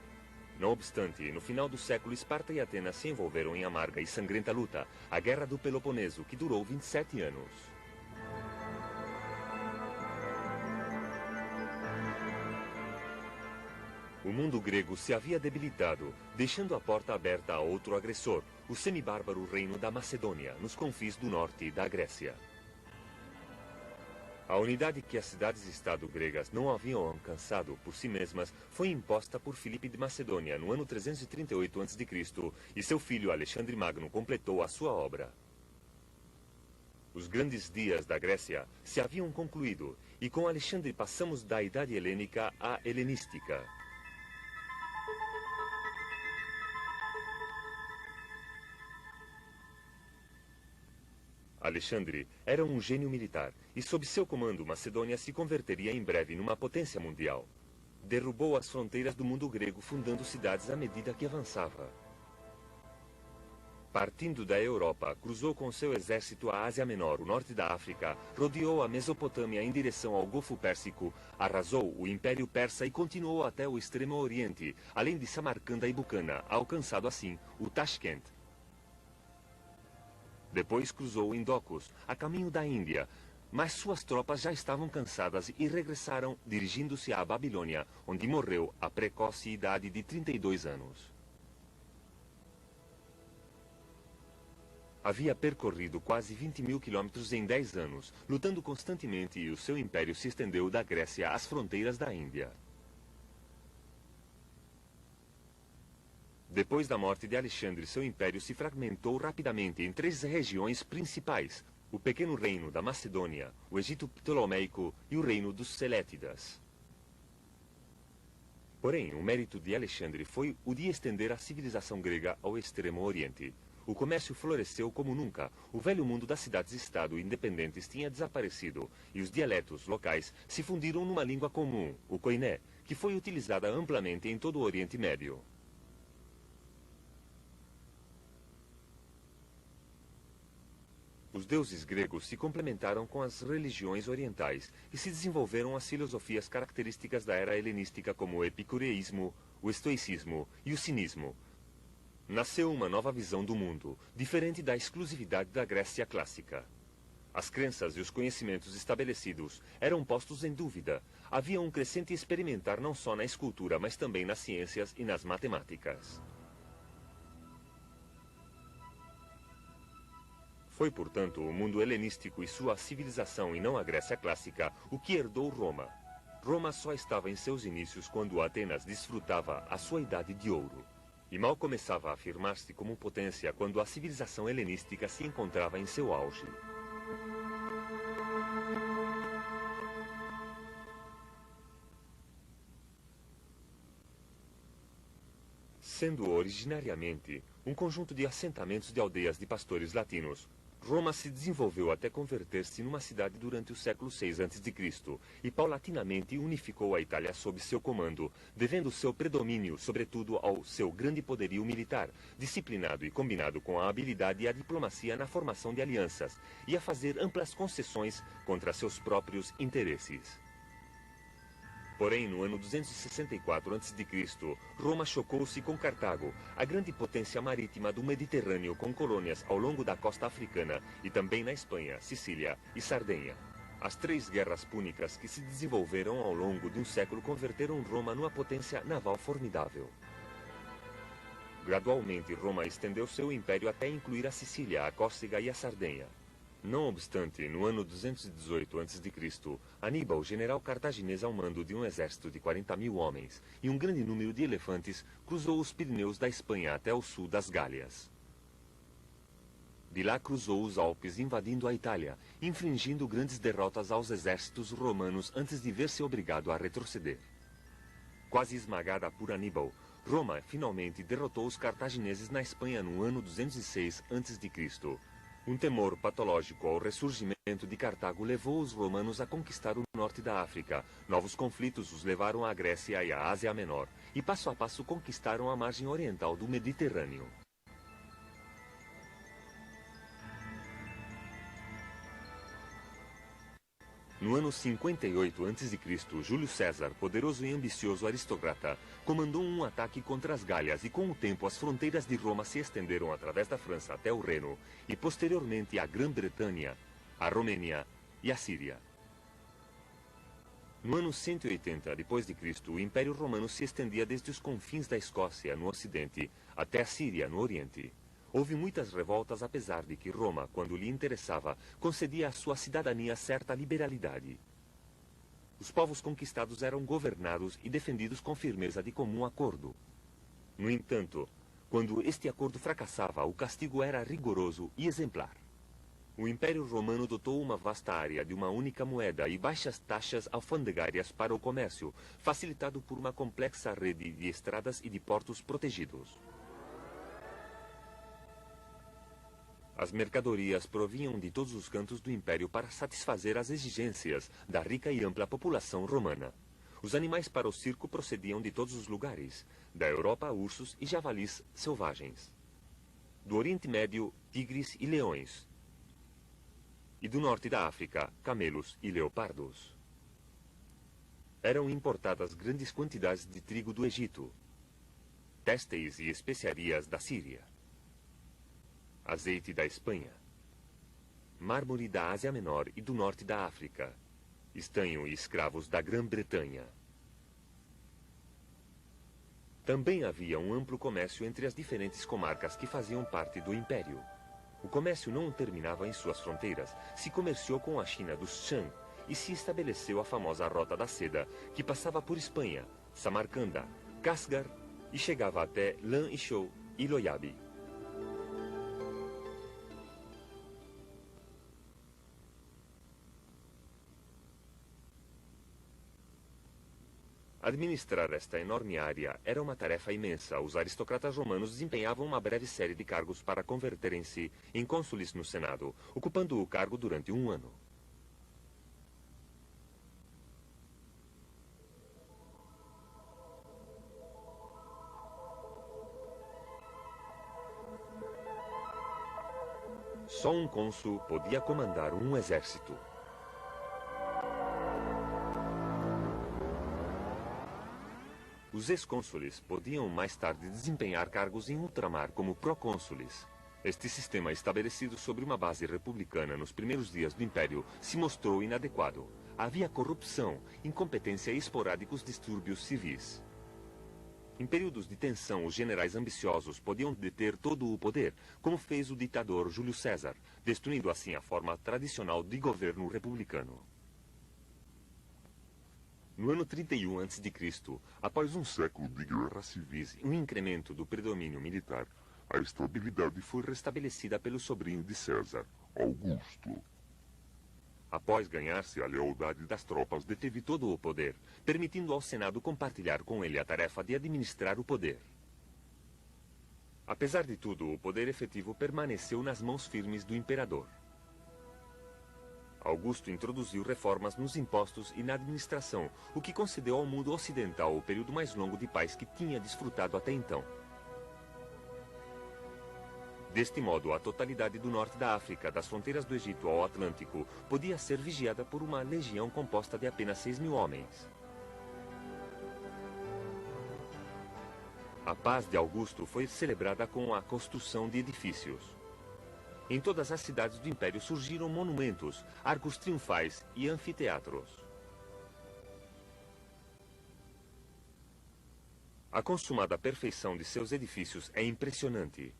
Não obstante, no final do século, Esparta e Atenas se envolveram em amarga e sangrenta luta, a Guerra do Peloponeso, que durou 27 anos. O mundo grego se havia debilitado, deixando a porta aberta a outro agressor, o semibárbaro reino da Macedônia, nos confins do norte da Grécia. A unidade que as cidades-estado gregas não haviam alcançado por si mesmas foi imposta por Filipe de Macedônia no ano 338 a.C. e seu filho Alexandre Magno completou a sua obra. Os grandes dias da Grécia se haviam concluído e com Alexandre passamos da idade helênica à helenística. Alexandre era um gênio militar e sob seu comando Macedônia se converteria em breve numa potência mundial. Derrubou as fronteiras do mundo grego fundando cidades à medida que avançava. Partindo da Europa, cruzou com seu exército a Ásia Menor, o norte da África, rodeou a Mesopotâmia em direção ao Golfo Pérsico, arrasou o Império Persa e continuou até o Extremo Oriente, além de Samarcanda e Bucana, alcançado assim o Tashkent. Depois cruzou o Indocus, a caminho da Índia, mas suas tropas já estavam cansadas e regressaram, dirigindo-se à Babilônia, onde morreu à precoce idade de 32 anos. Havia percorrido quase 20.000 quilômetros em 10 anos, lutando constantemente e o seu império se estendeu da Grécia às fronteiras da Índia. Depois da morte de Alexandre, seu império se fragmentou rapidamente em 3 regiões principais: o pequeno reino da Macedônia, o Egito Ptolomeico e o reino dos Selétidas. Porém, o mérito de Alexandre foi o de estender a civilização grega ao Extremo Oriente. O comércio floresceu como nunca, o velho mundo das cidades-estado independentes tinha desaparecido e os dialetos locais se fundiram numa língua comum, o koiné, que foi utilizada amplamente em todo o Oriente Médio. Os deuses gregos se complementaram com as religiões orientais e se desenvolveram as filosofias características da era helenística como o epicureísmo, o estoicismo e o cinismo. Nasceu uma nova visão do mundo, diferente da exclusividade da Grécia clássica. As crenças e os conhecimentos estabelecidos eram postos em dúvida. Havia um crescente experimentar não só na escultura, mas também nas ciências e nas matemáticas. Foi, portanto, o mundo helenístico e sua civilização, e não a Grécia clássica, o que herdou Roma. Roma só estava em seus inícios quando Atenas desfrutava a sua idade de ouro. E mal começava a afirmar-se como potência quando a civilização helenística se encontrava em seu auge. Sendo originariamente um conjunto de assentamentos de aldeias de pastores latinos, Roma se desenvolveu até converter-se numa cidade durante o século VI a.C. e paulatinamente unificou a Itália sob seu comando, devendo seu predomínio sobretudo ao seu grande poderio militar, disciplinado e combinado com a habilidade e a diplomacia na formação de alianças, e a fazer amplas concessões contra seus próprios interesses. Porém, no ano 264 a.C., Roma chocou-se com Cartago, a grande potência marítima do Mediterrâneo com colônias ao longo da costa africana e também na Espanha, Sicília e Sardenha. As 3 guerras púnicas que se desenvolveram ao longo de um século converteram Roma numa potência naval formidável. Gradualmente, Roma estendeu seu império até incluir a Sicília, a Córcega e a Sardenha. Não obstante, no ano 218 a.C., Aníbal, general cartaginês ao mando de um exército de 40.000 homens e um grande número de elefantes, cruzou os Pirineus da Espanha até o sul das Gálias. De lá cruzou os Alpes, invadindo a Itália, infligindo grandes derrotas aos exércitos romanos antes de ver-se obrigado a retroceder. Quase esmagada por Aníbal, Roma finalmente derrotou os cartagineses na Espanha no ano 206 a.C. Um temor patológico ao ressurgimento de Cartago levou os romanos a conquistar o norte da África. Novos conflitos os levaram à Grécia e à Ásia Menor, e passo a passo conquistaram a margem oriental do Mediterrâneo. No ano 58 a.C., Júlio César, poderoso e ambicioso aristocrata, comandou um ataque contra as Gálias e com o tempo as fronteiras de Roma se estenderam através da França até o Reno e posteriormente a Grã-Bretanha, a Romênia e a Síria. No ano 180 d.C., o Império Romano se estendia desde os confins da Escócia, no ocidente, até a Síria, no oriente. Houve muitas revoltas, apesar de que Roma, quando lhe interessava, concedia à sua cidadania certa liberalidade. Os povos conquistados eram governados e defendidos com firmeza de comum acordo. No entanto, quando este acordo fracassava, o castigo era rigoroso e exemplar. O Império Romano dotou uma vasta área de uma única moeda e baixas taxas alfandegárias para o comércio, facilitado por uma complexa rede de estradas e de portos protegidos. As mercadorias provinham de todos os cantos do império para satisfazer as exigências da rica e ampla população romana. Os animais para o circo procediam de todos os lugares, da Europa ursos e javalis selvagens. Do Oriente Médio, tigres e leões. E do norte da África, camelos e leopardos. Eram importadas grandes quantidades de trigo do Egito, têxteis e especiarias da Síria, azeite da Espanha, mármore da Ásia Menor e do norte da África, estanho e escravos da Grã-Bretanha. Também havia um amplo comércio entre as diferentes comarcas que faziam parte do Império. O comércio não terminava em suas fronteiras. Se comerciou com a China dos Shan e se estabeleceu a famosa Rota da Seda, que passava por Espanha, Samarcanda, Casgar e chegava até Lan-e-Chou e Loyabi. Administrar esta enorme área era uma tarefa imensa. Os aristocratas romanos desempenhavam uma breve série de cargos para converterem-se em cônsules no Senado, ocupando o cargo durante um ano. Só um cônsul podia comandar um exército. Os ex-cônsules podiam mais tarde desempenhar cargos em ultramar como procônsules. Este sistema, estabelecido sobre uma base republicana nos primeiros dias do Império, se mostrou inadequado. Havia corrupção, incompetência e esporádicos distúrbios civis. Em períodos de tensão, os generais ambiciosos podiam deter todo o poder, como fez o ditador Júlio César, destruindo assim a forma tradicional de governo republicano. No ano 31 a.C., após um século de guerras civis e um incremento do predomínio militar, a estabilidade foi restabelecida pelo sobrinho de César, Augusto. Após ganhar-se a lealdade das tropas, deteve todo o poder, permitindo ao Senado compartilhar com ele a tarefa de administrar o poder. Apesar de tudo, o poder efetivo permaneceu nas mãos firmes do imperador. Augusto introduziu reformas nos impostos e na administração, o que concedeu ao mundo ocidental o período mais longo de paz que tinha desfrutado até então. Deste modo, a totalidade do norte da África, das fronteiras do Egito ao Atlântico, podia ser vigiada por uma legião composta de apenas 6.000 homens. A paz de Augusto foi celebrada com a construção de edifícios. Em todas as cidades do Império surgiram monumentos, arcos triunfais e anfiteatros. A consumada perfeição de seus edifícios é impressionante.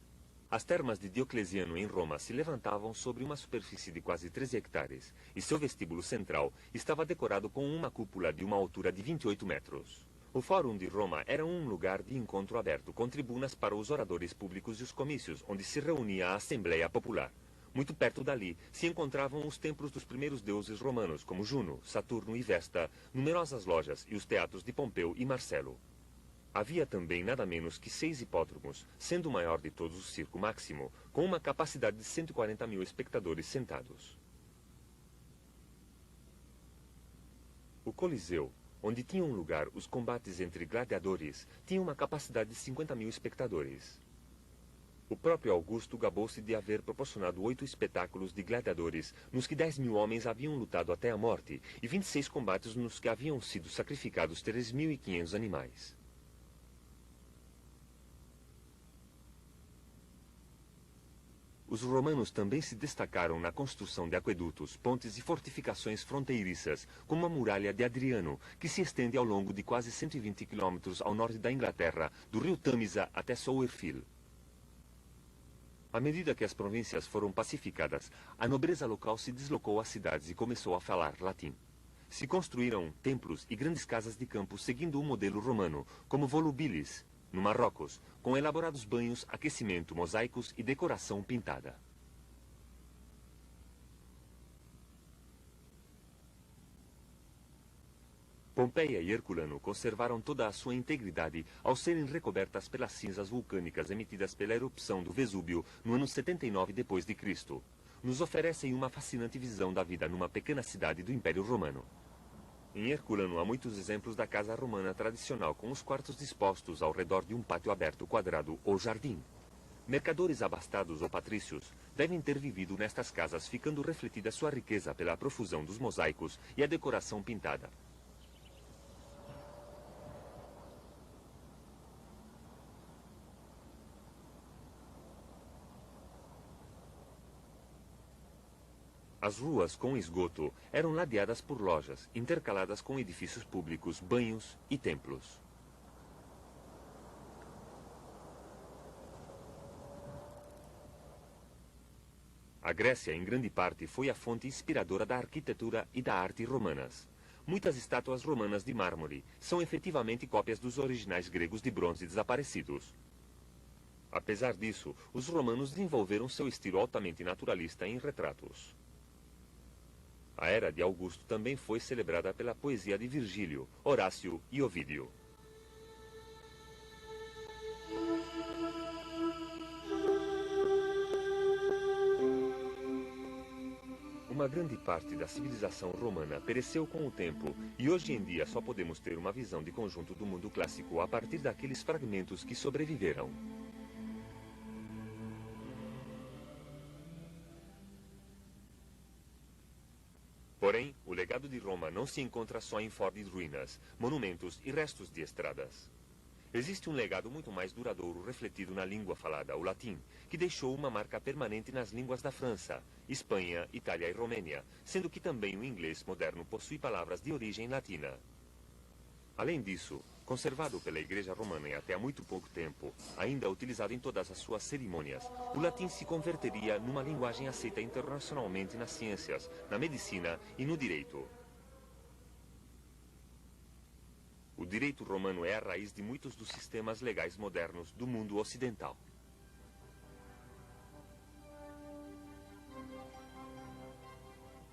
As termas de Diocleciano em Roma se levantavam sobre uma superfície de quase 13 hectares, e seu vestíbulo central estava decorado com uma cúpula de uma altura de 28 metros. O Fórum de Roma era um lugar de encontro aberto, com tribunas para os oradores públicos e os comícios, onde se reunia a Assembleia Popular. Muito perto dali se encontravam os templos dos primeiros deuses romanos, como Juno, Saturno e Vesta, numerosas lojas e os teatros de Pompeu e Marcelo. Havia também nada menos que 6 hipódromos, sendo o maior de todos o Circo Máximo, com uma capacidade de 140 mil espectadores sentados. O Coliseu, onde tinham lugar os combates entre gladiadores, tinha uma capacidade de 50 mil espectadores. O próprio Augusto gabou-se de haver proporcionado 8 espetáculos de gladiadores, nos que 10 mil homens haviam lutado até a morte, e 26 combates nos que haviam sido sacrificados 3.500 animais. Os romanos também se destacaram na construção de aquedutos, pontes e fortificações fronteiriças, como a muralha de Adriano, que se estende ao longo de quase 120 quilômetros ao norte da Inglaterra, do rio Tâmisa até Sowerfield. À medida que as províncias foram pacificadas, a nobreza local se deslocou às cidades e começou a falar latim. Se construíram templos e grandes casas de campo seguindo o modelo romano, como Volubilis, no Marrocos, com elaborados banhos, aquecimento, mosaicos e decoração pintada. Pompeia e Herculano conservaram toda a sua integridade ao serem recobertas pelas cinzas vulcânicas emitidas pela erupção do Vesúvio no ano 79 d.C. Nos oferecem uma fascinante visão da vida numa pequena cidade do Império Romano. Em Herculano há muitos exemplos da casa romana tradicional, com os quartos dispostos ao redor de um pátio aberto quadrado ou jardim. Mercadores abastados ou patrícios devem ter vivido nestas casas, ficando refletida sua riqueza pela profusão dos mosaicos e a decoração pintada. As ruas com esgoto eram ladeadas por lojas, intercaladas com edifícios públicos, banhos e templos. A Grécia, em grande parte, foi a fonte inspiradora da arquitetura e da arte romanas. Muitas estátuas romanas de mármore são efetivamente cópias dos originais gregos de bronze desaparecidos. Apesar disso, os romanos desenvolveram seu estilo altamente naturalista em retratos. A era de Augusto também foi celebrada pela poesia de Virgílio, Horácio e Ovídio. Uma grande parte da civilização romana pereceu com o tempo, e hoje em dia só podemos ter uma visão de conjunto do mundo clássico a partir daqueles fragmentos que sobreviveram. Porém, o legado de Roma não se encontra só em fortes ruínas, monumentos e restos de estradas. Existe um legado muito mais duradouro refletido na língua falada, o latim, que deixou uma marca permanente nas línguas da França, Espanha, Itália e Romênia, sendo que também o inglês moderno possui palavras de origem latina. Além disso, conservado pela Igreja Romana e até há muito pouco tempo, ainda utilizado em todas as suas cerimônias, o latim se converteria numa linguagem aceita internacionalmente nas ciências, na medicina e no direito. O direito romano é a raiz de muitos dos sistemas legais modernos do mundo ocidental.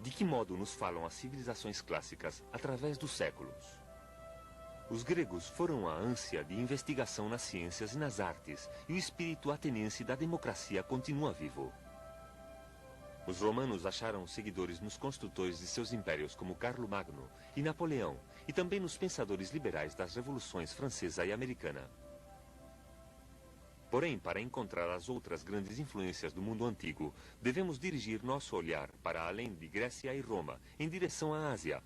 De que modo nos falam as civilizações clássicas através dos séculos? Os gregos foram a ânsia de investigação nas ciências e nas artes, e o espírito ateniense da democracia continua vivo. Os romanos acharam seguidores nos construtores de seus impérios como Carlo Magno e Napoleão, e também nos pensadores liberais das revoluções francesa e americana. Porém, para encontrar as outras grandes influências do mundo antigo, devemos dirigir nosso olhar para além de Grécia e Roma, em direção à Ásia.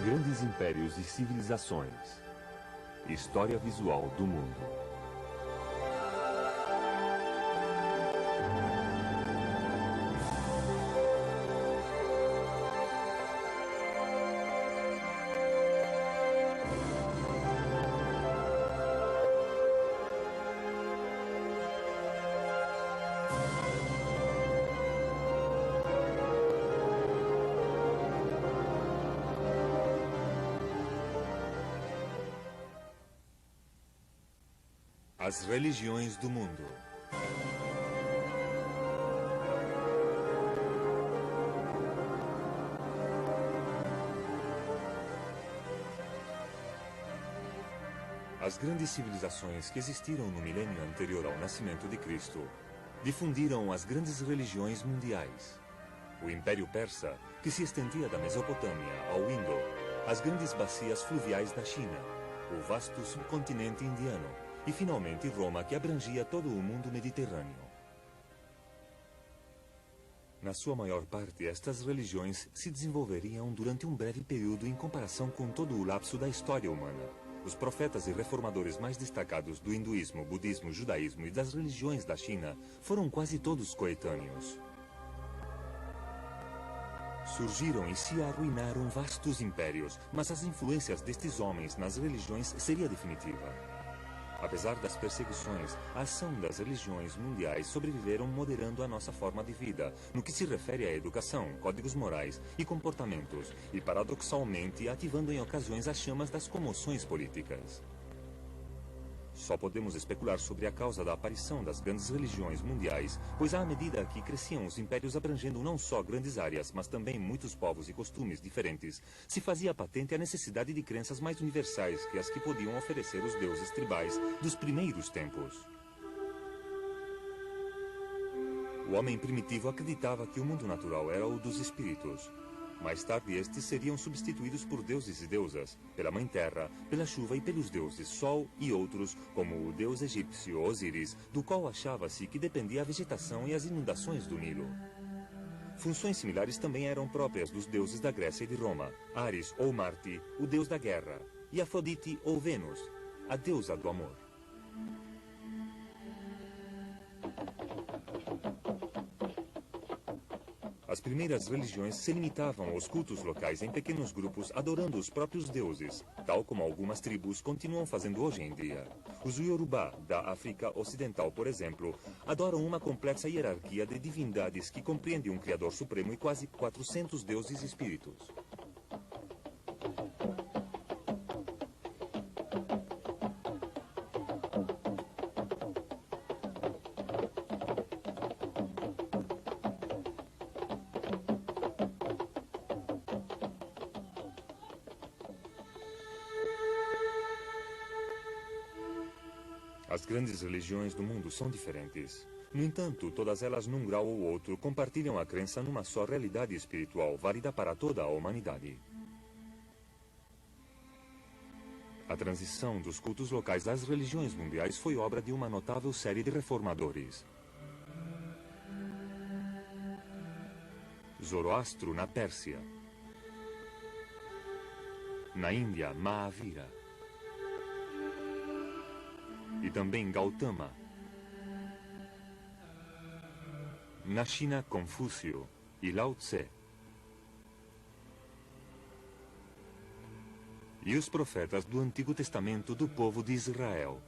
grandes impérios e civilizações. História visual do mundo. As religiões do mundo. As grandes civilizações que existiram no milênio anterior ao nascimento de Cristo difundiram as grandes religiões mundiais. O Império Persa, que se estendia da Mesopotâmia ao Indo, as grandes bacias fluviais da China, o vasto subcontinente indiano, e finalmente Roma, que abrangia todo o mundo mediterrâneo. Na sua maior parte, estas religiões se desenvolveriam durante um breve período em comparação com todo o lapso da história humana. Os profetas e reformadores mais destacados do hinduísmo, budismo, judaísmo e das religiões da China foram quase todos coetâneos. Surgiram e se arruinaram vastos impérios, mas as influências destes homens nas religiões seria definitiva. Apesar das perseguições, a ação das religiões mundiais sobreviveram moderando a nossa forma de vida, no que se refere à educação, códigos morais e comportamentos, e paradoxalmente ativando em ocasiões as chamas das comoções políticas. Só podemos especular sobre a causa da aparição das grandes religiões mundiais, pois à medida que cresciam os impérios abrangendo não só grandes áreas, mas também muitos povos e costumes diferentes, se fazia patente a necessidade de crenças mais universais que as que podiam oferecer os deuses tribais dos primeiros tempos. O homem primitivo acreditava que o mundo natural era o dos espíritos. Mais tarde, estes seriam substituídos por deuses e deusas, pela Mãe Terra, pela chuva e pelos deuses Sol e outros, como o deus egípcio Osíris, do qual achava-se que dependia a vegetação e as inundações do Nilo. Funções similares também eram próprias dos deuses da Grécia e de Roma: Ares ou Marte, o deus da guerra, e Afrodite ou Vênus, a deusa do amor. As primeiras religiões se limitavam aos cultos locais em pequenos grupos, adorando os próprios deuses, tal como algumas tribos continuam fazendo hoje em dia. Os Yorubá, da África Ocidental, por exemplo, adoram uma complexa hierarquia de divindades que compreende um Criador Supremo e quase 400 deuses e espíritos. As grandes religiões do mundo são diferentes. No entanto, todas elas, num grau ou outro, compartilham a crença numa só realidade espiritual, válida para toda a humanidade. A transição dos cultos locais às religiões mundiais foi obra de uma notável série de reformadores. Zoroastro, na Pérsia. Na Índia, Mahavira. E também Gautama. Na China, Confúcio e Lao Tse. E os profetas do Antigo Testamento do povo de Israel.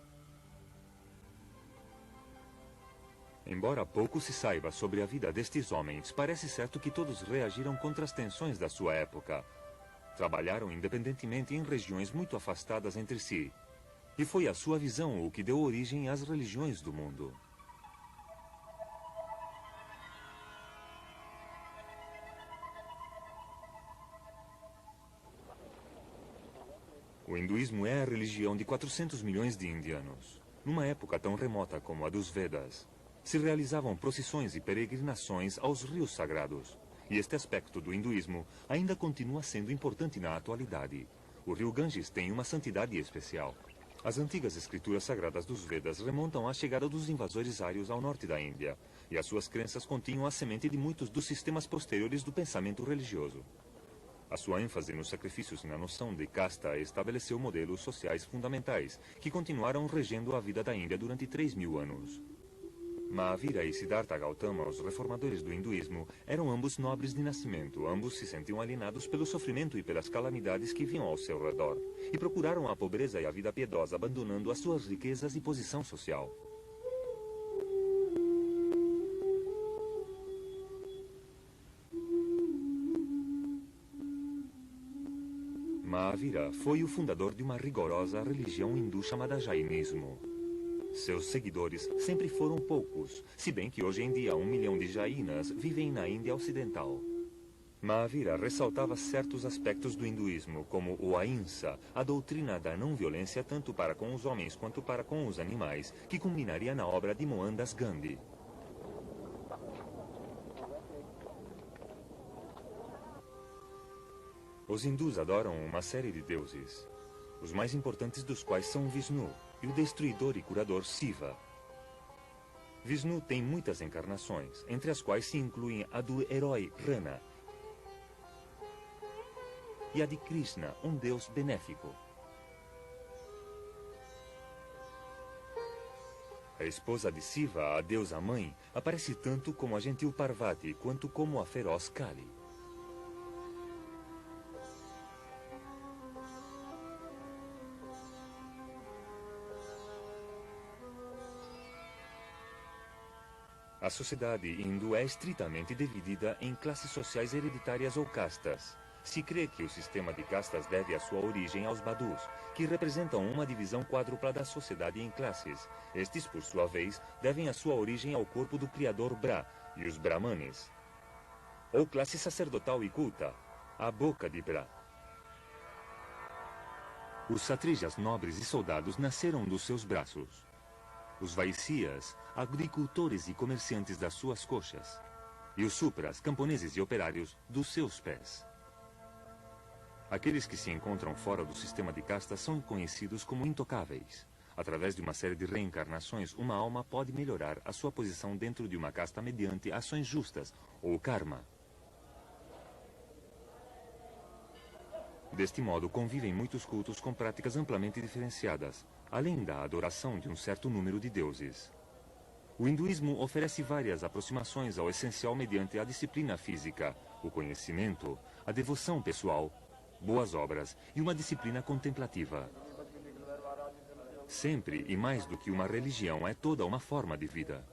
Embora pouco se saiba sobre a vida destes homens, parece certo que todos reagiram contra as tensões da sua época. Trabalharam independentemente em regiões muito afastadas entre si. E foi a sua visão o que deu origem às religiões do mundo. O hinduísmo é a religião de 400 milhões de indianos. Numa época tão remota como a dos Vedas, se realizavam procissões e peregrinações aos rios sagrados. E este aspecto do hinduísmo ainda continua sendo importante na atualidade. O rio Ganges tem uma santidade especial. As antigas escrituras sagradas dos Vedas remontam à chegada dos invasores ários ao norte da Índia, e as suas crenças continham a semente de muitos dos sistemas posteriores do pensamento religioso. A sua ênfase nos sacrifícios e na noção de casta estabeleceu modelos sociais fundamentais, que continuaram regendo a vida da Índia durante 3.000 anos. Mahavira e Siddhartha Gautama, os reformadores do hinduísmo, eram ambos nobres de nascimento. Ambos se sentiam alienados pelo sofrimento e pelas calamidades que vinham ao seu redor, e procuraram a pobreza e a vida piedosa, abandonando as suas riquezas e posição social. Mahavira foi o fundador de uma rigorosa religião hindu chamada Jainismo. Seus seguidores sempre foram poucos, se bem que hoje em dia 1 milhão de Jainas vivem na Índia Ocidental. Mahavira ressaltava certos aspectos do hinduísmo, como o Ahimsa, a doutrina da não-violência tanto para com os homens quanto para com os animais, que culminaria na obra de Mohandas Gandhi. Os hindus adoram uma série de deuses, os mais importantes dos quais são Vishnu e o destruidor e curador Shiva. Vishnu tem muitas encarnações, entre as quais se incluem a do herói Rana e a de Krishna, um deus benéfico. A esposa de Shiva, a deusa mãe, aparece tanto como a gentil Parvati quanto como a feroz Kali. A sociedade hindu é estritamente dividida em classes sociais hereditárias ou castas. Se crê que o sistema de castas deve a sua origem aos Badus, que representam uma divisão quádrupla da sociedade em classes. Estes, por sua vez, devem a sua origem ao corpo do criador Bra e os Brahmanes. Ou classe sacerdotal e culta, a boca de Bra. Os satrijas nobres e soldados nasceram dos seus braços. Os Vaisyas, agricultores e comerciantes das suas coxas. E os Supras, camponeses e operários, dos seus pés. Aqueles que se encontram fora do sistema de castas são conhecidos como intocáveis. Através de uma série de reencarnações, uma alma pode melhorar a sua posição dentro de uma casta mediante ações justas, ou karma. Deste modo, convivem muitos cultos com práticas amplamente diferenciadas, além da adoração de um certo número de deuses. O hinduísmo oferece várias aproximações ao essencial mediante a disciplina física, o conhecimento, a devoção pessoal, boas obras e uma disciplina contemplativa. Sempre e mais do que uma religião, é toda uma forma de vida.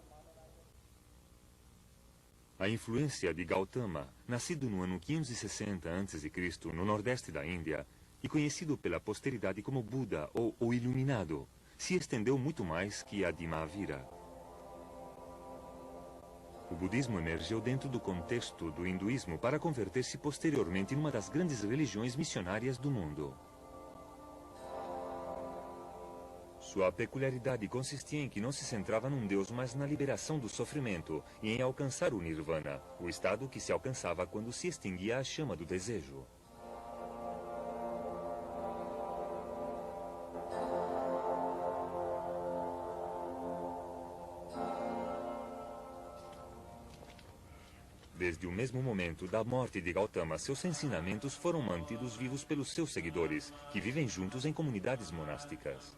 A influência de Gautama, nascido no ano 560 a.C., no nordeste da Índia, e conhecido pela posteridade como Buda ou o Iluminado, se estendeu muito mais que a de Mahavira. O budismo emergiu dentro do contexto do hinduísmo para converter-se posteriormente numa das grandes religiões missionárias do mundo. Sua peculiaridade consistia em que não se centrava num Deus, mas na liberação do sofrimento e em alcançar o Nirvana, o estado que se alcançava quando se extinguia a chama do desejo. Desde o mesmo momento da morte de Gautama, seus ensinamentos foram mantidos vivos pelos seus seguidores, que vivem juntos em comunidades monásticas.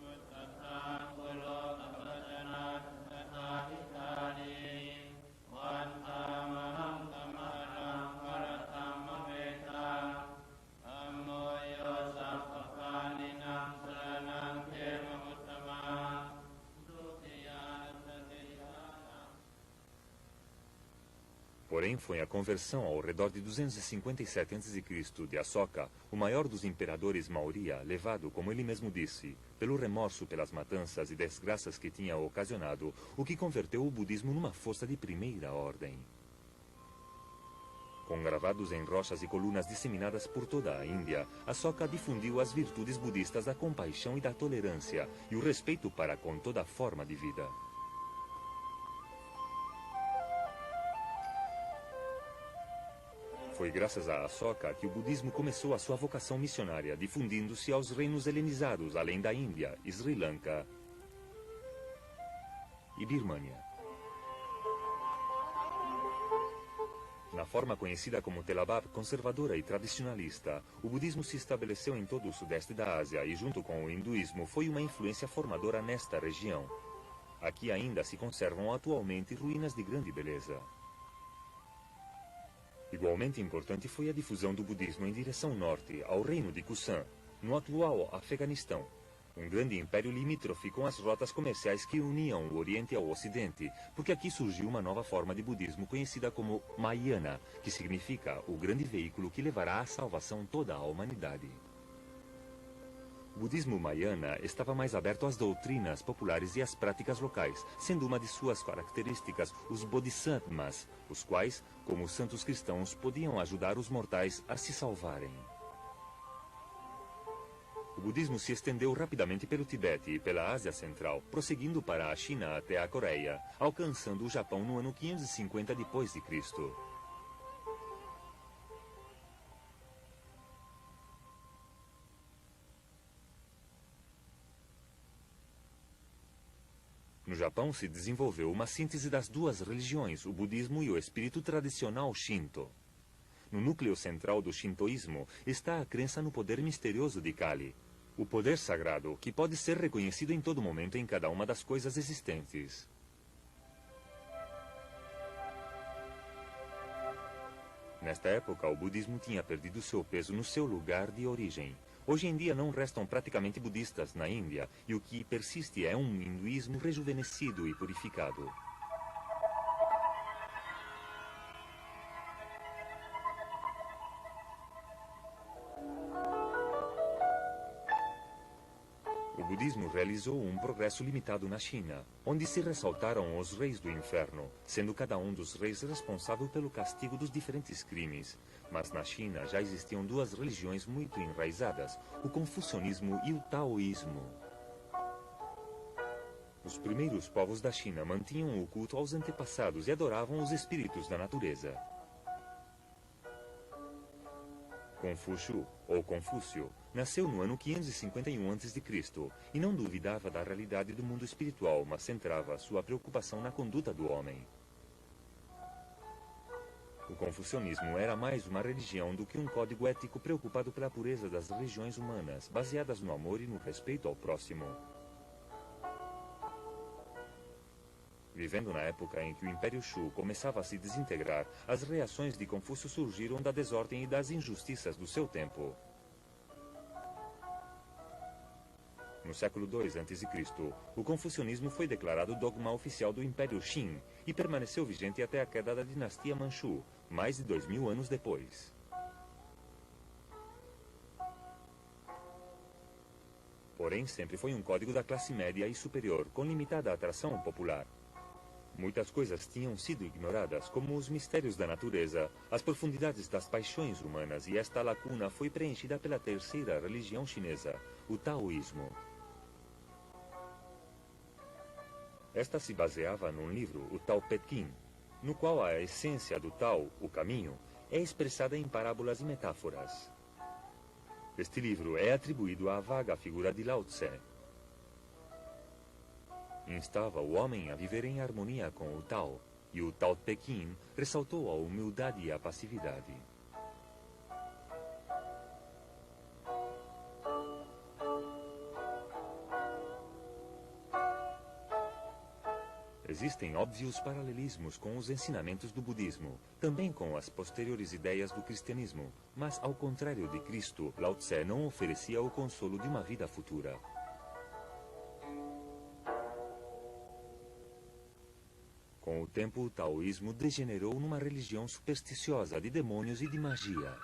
Porém, foi a conversão ao redor de 257 a.C. de Asoka, o maior dos imperadores Maurya, levado, como ele mesmo disse, pelo remorso pelas matanças e desgraças que tinha ocasionado, o que converteu o budismo numa força de primeira ordem. Com gravados em rochas e colunas disseminadas por toda a Índia, Asoka difundiu as virtudes budistas da compaixão e da tolerância, e o respeito para com toda forma de vida. Foi graças a Asoka que o budismo começou a sua vocação missionária, difundindo-se aos reinos helenizados, além da Índia, Sri Lanka e Birmânia. Na forma conhecida como Tel Aviv, conservadora e tradicionalista, o budismo se estabeleceu em todo o sudeste da Ásia e, junto com o hinduísmo, foi uma influência formadora nesta região. Aqui ainda se conservam atualmente ruínas de grande beleza. Igualmente importante foi a difusão do budismo em direção norte, ao reino de Kusan, no atual Afeganistão, um grande império limítrofe com as rotas comerciais que uniam o Oriente ao Ocidente, porque aqui surgiu uma nova forma de budismo conhecida como Mahayana, que significa o grande veículo que levará à salvação toda a humanidade. O budismo Mahayana estava mais aberto às doutrinas populares e às práticas locais, sendo uma de suas características os bodhisattvas, os quais, como os santos cristãos, podiam ajudar os mortais a se salvarem. O budismo se estendeu rapidamente pelo Tibete e pela Ásia Central, prosseguindo para a China até a Coreia, alcançando o Japão no ano 550 d.C. No Japão se desenvolveu uma síntese das duas religiões, o budismo e o espírito tradicional Shinto. No núcleo central do shintoísmo está a crença no poder misterioso de Kali, o poder sagrado que pode ser reconhecido em todo momento em cada uma das coisas existentes. Nesta época, o budismo tinha perdido seu peso no seu lugar de origem. Hoje em dia não restam praticamente budistas na Índia, e o que persiste é um hinduísmo rejuvenescido e purificado. O budismo realizou um progresso limitado na China, onde se ressaltaram os reis do inferno, sendo cada um dos reis responsável pelo castigo dos diferentes crimes. Mas na China já existiam duas religiões muito enraizadas, o confucionismo e o taoísmo. Os primeiros povos da China mantinham o culto aos antepassados e adoravam os espíritos da natureza. Confúcio, ou Confúcio, nasceu no ano 551 a.C. e não duvidava da realidade do mundo espiritual, mas centrava sua preocupação na conduta do homem. O confucionismo era mais uma religião do que um código ético preocupado pela pureza das religiões humanas, baseadas no amor e no respeito ao próximo. Vivendo na época em que o Império Shu começava a se desintegrar, as reações de Confúcio surgiram da desordem e das injustiças do seu tempo. No século II a.C., o confucionismo foi declarado dogma oficial do Império Qin e permaneceu vigente até a queda da dinastia Manchu, mais de 2000 anos depois. Porém, sempre foi um código da classe média e superior, com limitada atração popular. Muitas coisas tinham sido ignoradas, como os mistérios da natureza, as profundidades das paixões humanas, e esta lacuna foi preenchida pela terceira religião chinesa, o taoísmo. Esta se baseava num livro, o Tao Te Ching, no qual a essência do Tao, o caminho, é expressada em parábolas e metáforas. Este livro é atribuído à vaga figura de Lao Tse. Instava o homem a viver em harmonia com o Tao, e o Tao Te Ching ressaltou a humildade e a passividade. Existem óbvios paralelismos com os ensinamentos do budismo, também com as posteriores ideias do cristianismo, mas, ao contrário de Cristo, Lao Tse não oferecia o consolo de uma vida futura. Com o tempo, o taoísmo degenerou numa religião supersticiosa de demônios e de magia.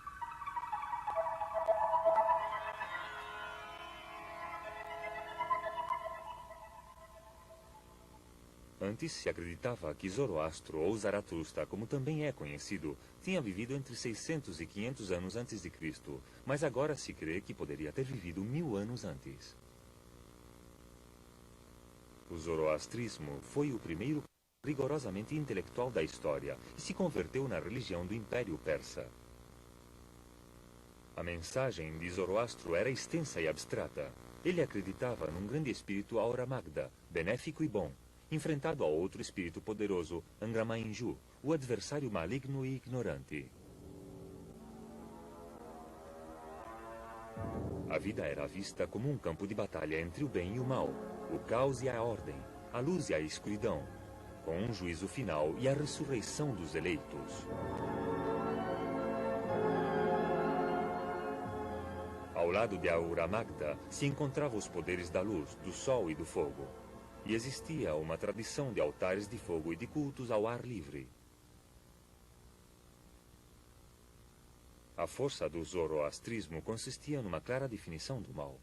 Antes se acreditava que Zoroastro, ou Zaratustra, como também é conhecido, tinha vivido entre 600 e 500 anos antes de Cristo, mas agora se crê que poderia ter vivido 1000 anos antes. O zoroastrismo foi o primeiro rigorosamente intelectual da história e se converteu na religião do Império Persa. A mensagem de Zoroastro era extensa e abstrata. Ele acreditava num grande espírito Aura Magda, benéfico e bom, enfrentado a outro espírito poderoso, Angra-Mainyu, o adversário maligno e ignorante. A vida era vista como um campo de batalha entre o bem e o mal, o caos e a ordem, a luz e a escuridão, com um juízo final e a ressurreição dos eleitos. Ao lado de Ahura Magda se encontravam os poderes da luz, do sol e do fogo. E existia uma tradição de altares de fogo e de cultos ao ar livre. A força do zoroastrismo consistia numa clara definição do mal.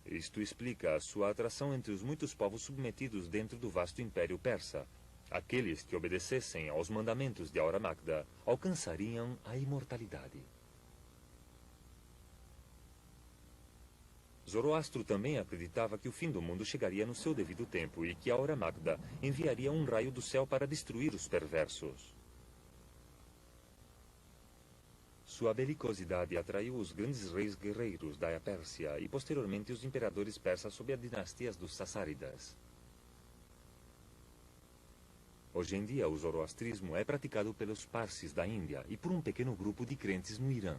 Isto explica a sua atração entre os muitos povos submetidos dentro do vasto império persa. Aqueles que obedecessem aos mandamentos de Ahura Magda alcançariam a imortalidade. Zoroastro também acreditava que o fim do mundo chegaria no seu devido tempo e que Ahura Magda enviaria um raio do céu para destruir os perversos. Sua belicosidade atraiu os grandes reis guerreiros da Pérsia e posteriormente os imperadores persas sob as dinastias dos Sassáridas. Hoje em dia, o zoroastrismo é praticado pelos Parsis da Índia e por um pequeno grupo de crentes no Irã.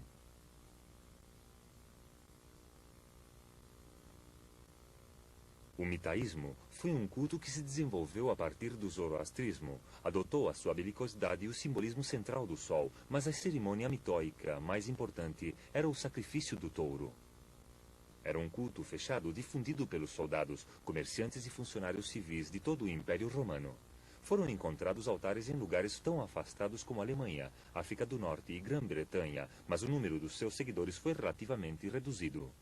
O mitaísmo foi um culto que se desenvolveu a partir do zoroastrismo. Adotou a sua belicosidade e o simbolismo central do sol, mas a cerimônia mitóica mais importante era o sacrifício do touro. Era um culto fechado difundido pelos soldados, comerciantes e funcionários civis de todo o Império Romano. Foram encontrados altares em lugares tão afastados como Alemanha, África do Norte e Grã-Bretanha, mas o número dos seus seguidores foi relativamente reduzido.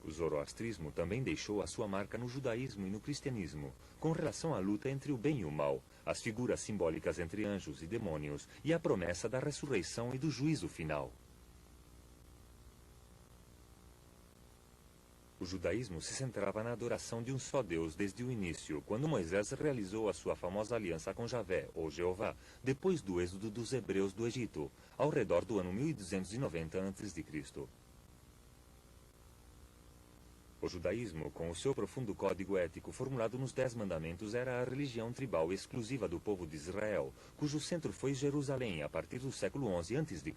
O zoroastrismo também deixou a sua marca no judaísmo e no cristianismo, com relação à luta entre o bem e o mal, as figuras simbólicas entre anjos e demônios e a promessa da ressurreição e do juízo final. O judaísmo se centrava na adoração de um só Deus desde o início, quando Moisés realizou a sua famosa aliança com Javé, ou Jeová, depois do êxodo dos hebreus do Egito, ao redor do ano 1290 a.C. O judaísmo, com o seu profundo código ético formulado nos 10 mandamentos, era a religião tribal exclusiva do povo de Israel, cujo centro foi Jerusalém a partir do século XI a.C.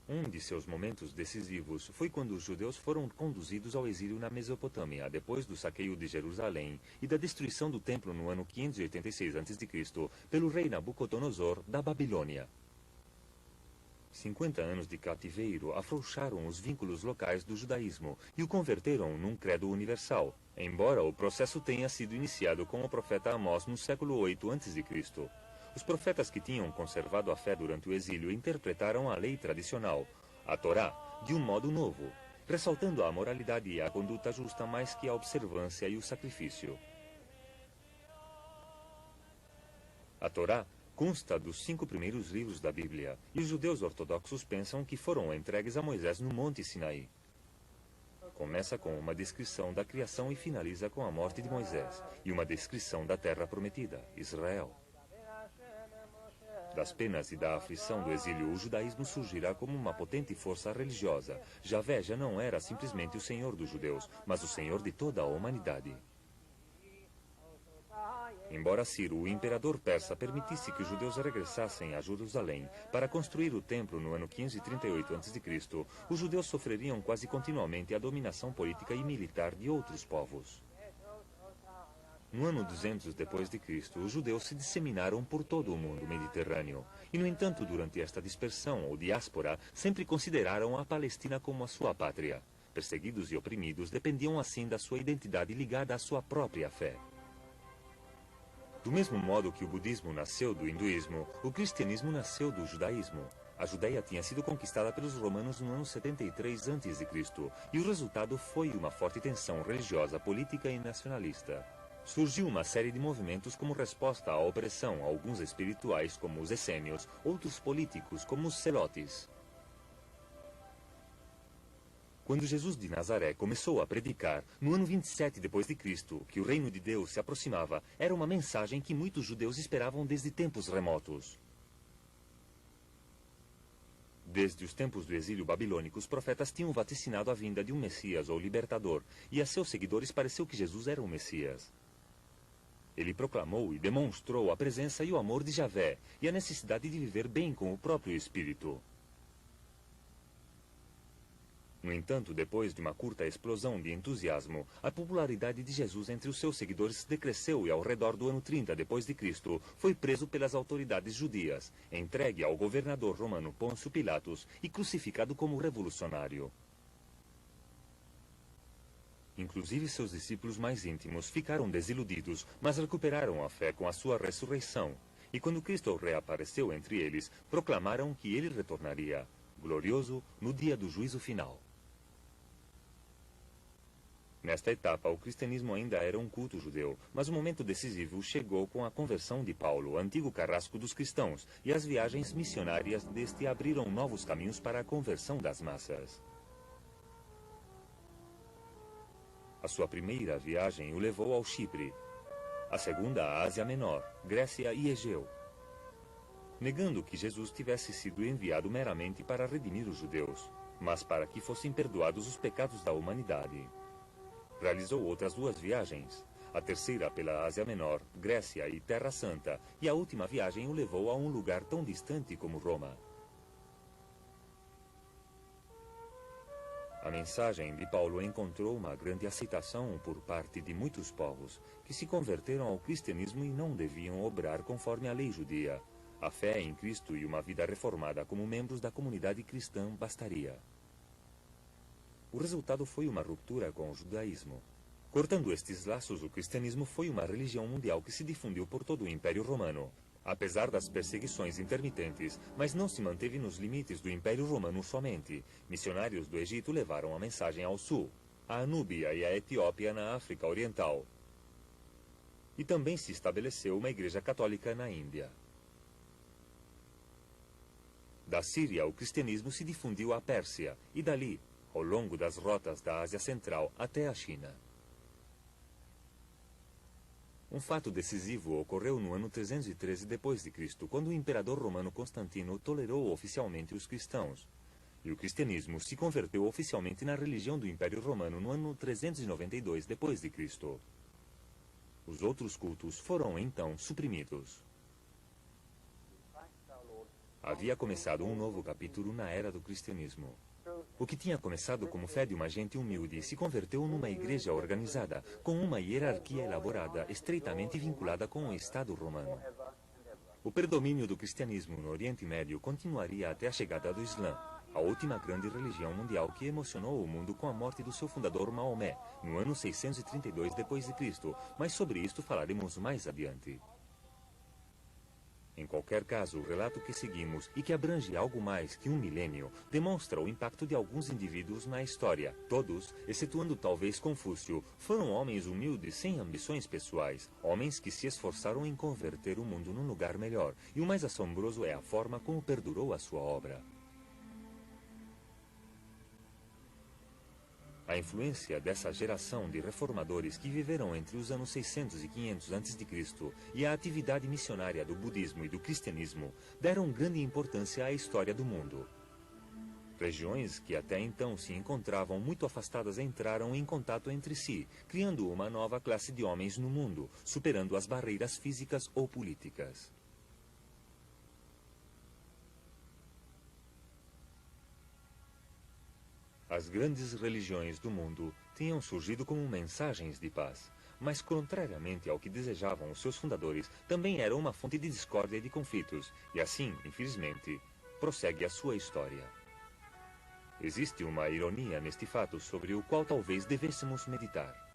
Um de seus momentos decisivos foi quando os judeus foram conduzidos ao exílio na Mesopotâmia, depois do saqueio de Jerusalém e da destruição do templo no ano 586 a.C. pelo rei Nabucodonosor da Babilônia. 50 anos de cativeiro afrouxaram os vínculos locais do judaísmo e o converteram num credo universal, embora o processo tenha sido iniciado com o profeta Amós no século VIII a.C. Os profetas que tinham conservado a fé durante o exílio interpretaram a lei tradicional, a Torá, de um modo novo, ressaltando a moralidade e a conduta justa mais que a observância e o sacrifício. A Torá consta dos 5 primeiros livros da Bíblia, e os judeus ortodoxos pensam que foram entregues a Moisés no Monte Sinaí. Começa com uma descrição da criação e finaliza com a morte de Moisés, e uma descrição da terra prometida, Israel. Das penas e da aflição do exílio, o judaísmo surgirá como uma potente força religiosa. Javé já não era simplesmente o Senhor dos judeus, mas o Senhor de toda a humanidade. Embora Ciro, o imperador persa, permitisse que os judeus regressassem a Jerusalém para construir o templo no ano 538 a.C., os judeus sofreriam quase continuamente a dominação política e militar de outros povos. No ano 200 d.C., os judeus se disseminaram por todo o mundo mediterrâneo. E, no entanto, durante esta dispersão ou diáspora, sempre consideraram a Palestina como a sua pátria. Perseguidos e oprimidos, dependiam assim da sua identidade ligada à sua própria fé. Do mesmo modo que o budismo nasceu do hinduísmo, o cristianismo nasceu do judaísmo. A Judéia tinha sido conquistada pelos romanos no ano 73 a.C., e o resultado foi uma forte tensão religiosa, política e nacionalista. Surgiu uma série de movimentos como resposta à opressão, alguns espirituais, como os essênios, outros políticos, como os celotes. Quando Jesus de Nazaré começou a predicar, no ano 27 d.C., que o reino de Deus se aproximava, era uma mensagem que muitos judeus esperavam desde tempos remotos. Desde os tempos do exílio babilônico, os profetas tinham vaticinado a vinda de um Messias ou libertador, e a seus seguidores pareceu que Jesus era o Messias. Ele proclamou e demonstrou a presença e o amor de Javé, e a necessidade de viver bem com o próprio Espírito. No entanto, depois de uma curta explosão de entusiasmo, a popularidade de Jesus entre os seus seguidores decresceu e ao redor do ano 30 depois de Cristo, foi preso pelas autoridades judias, entregue ao governador romano Pôncio Pilatos e crucificado como revolucionário. Inclusive seus discípulos mais íntimos ficaram desiludidos, mas recuperaram a fé com a sua ressurreição. E quando Cristo reapareceu entre eles, proclamaram que ele retornaria, glorioso, no dia do juízo final. Nesta etapa, o cristianismo ainda era um culto judeu, mas o momento decisivo chegou com a conversão de Paulo, antigo carrasco dos cristãos, e as viagens missionárias deste abriram novos caminhos para a conversão das massas. A sua primeira viagem o levou ao Chipre, a segunda à Ásia Menor, Grécia e Egeu, negando que Jesus tivesse sido enviado meramente para redimir os judeus, mas para que fossem perdoados os pecados da humanidade. Realizou outras 2 viagens, a terceira pela Ásia Menor, Grécia e Terra Santa, e a última viagem o levou a um lugar tão distante como Roma. A mensagem de Paulo encontrou uma grande aceitação por parte de muitos povos, que se converteram ao cristianismo e não deviam obrar conforme a lei judia. A fé em Cristo e uma vida reformada como membros da comunidade cristã bastaria. O resultado foi uma ruptura com o judaísmo. Cortando estes laços, o cristianismo foi uma religião mundial que se difundiu por todo o Império Romano, apesar das perseguições intermitentes, mas não se manteve nos limites do Império Romano somente. Missionários do Egito levaram a mensagem ao sul, à Núbia e à Etiópia na África Oriental. E também se estabeleceu uma igreja católica na Índia. Da Síria, o cristianismo se difundiu à Pérsia, e dali, ao longo das rotas da Ásia Central até a China. Um fato decisivo ocorreu no ano 313 d.C., quando o imperador romano Constantino tolerou oficialmente os cristãos. E o cristianismo se converteu oficialmente na religião do Império Romano no ano 392 d.C. Os outros cultos foram então suprimidos. Havia começado um novo capítulo na era do cristianismo. O que tinha começado como fé de uma gente humilde se converteu numa igreja organizada, com uma hierarquia elaborada, estreitamente vinculada com o Estado romano. O predomínio do cristianismo no Oriente Médio continuaria até a chegada do Islã, a última grande religião mundial que emocionou o mundo com a morte do seu fundador Maomé, no ano 632 d.C., mas sobre isto falaremos mais adiante. Em qualquer caso, o relato que seguimos, e que abrange algo mais que um milênio, demonstra o impacto de alguns indivíduos na história. Todos, excetuando talvez Confúcio, foram homens humildes sem ambições pessoais, homens que se esforçaram em converter o mundo num lugar melhor, e o mais assombroso é a forma como perdurou a sua obra. A influência dessa geração de reformadores que viveram entre os anos 600 e 500 a.C. e a atividade missionária do budismo e do cristianismo deram grande importância à história do mundo. Regiões que até então se encontravam muito afastadas entraram em contato entre si, criando uma nova classe de homens no mundo, superando as barreiras físicas ou políticas. As grandes religiões do mundo tinham surgido como mensagens de paz, mas, contrariamente ao que desejavam os seus fundadores, também eram uma fonte de discórdia e de conflitos, e assim, infelizmente, prossegue a sua história. Existe uma ironia neste fato sobre o qual talvez devêssemos meditar.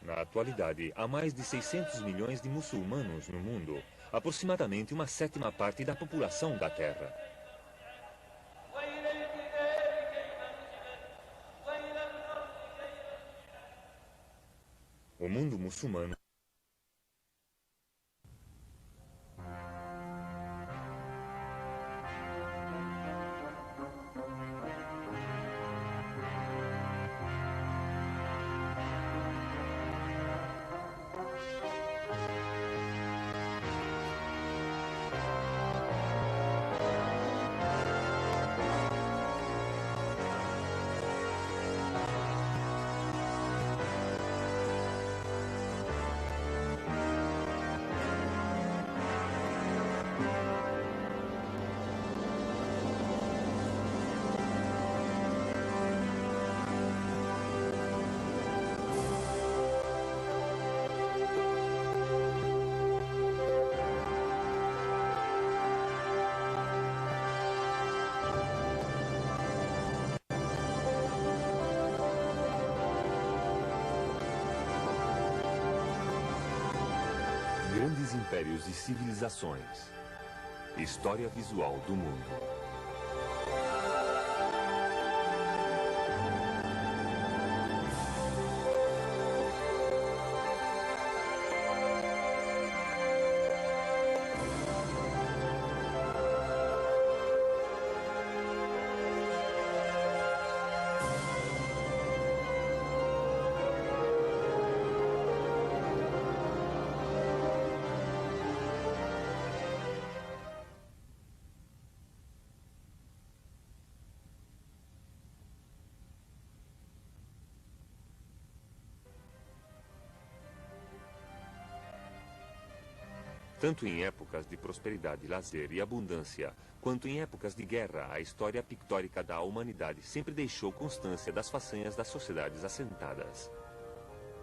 Na atualidade, há mais de 600 milhões de muçulmanos no mundo, aproximadamente uma 7ª parte da população da Terra. O mundo muçulmano impérios e civilizações. História visual do mundo. Tanto em épocas de prosperidade, lazer e abundância, quanto em épocas de guerra, a história pictórica da humanidade sempre deixou constância das façanhas das sociedades assentadas.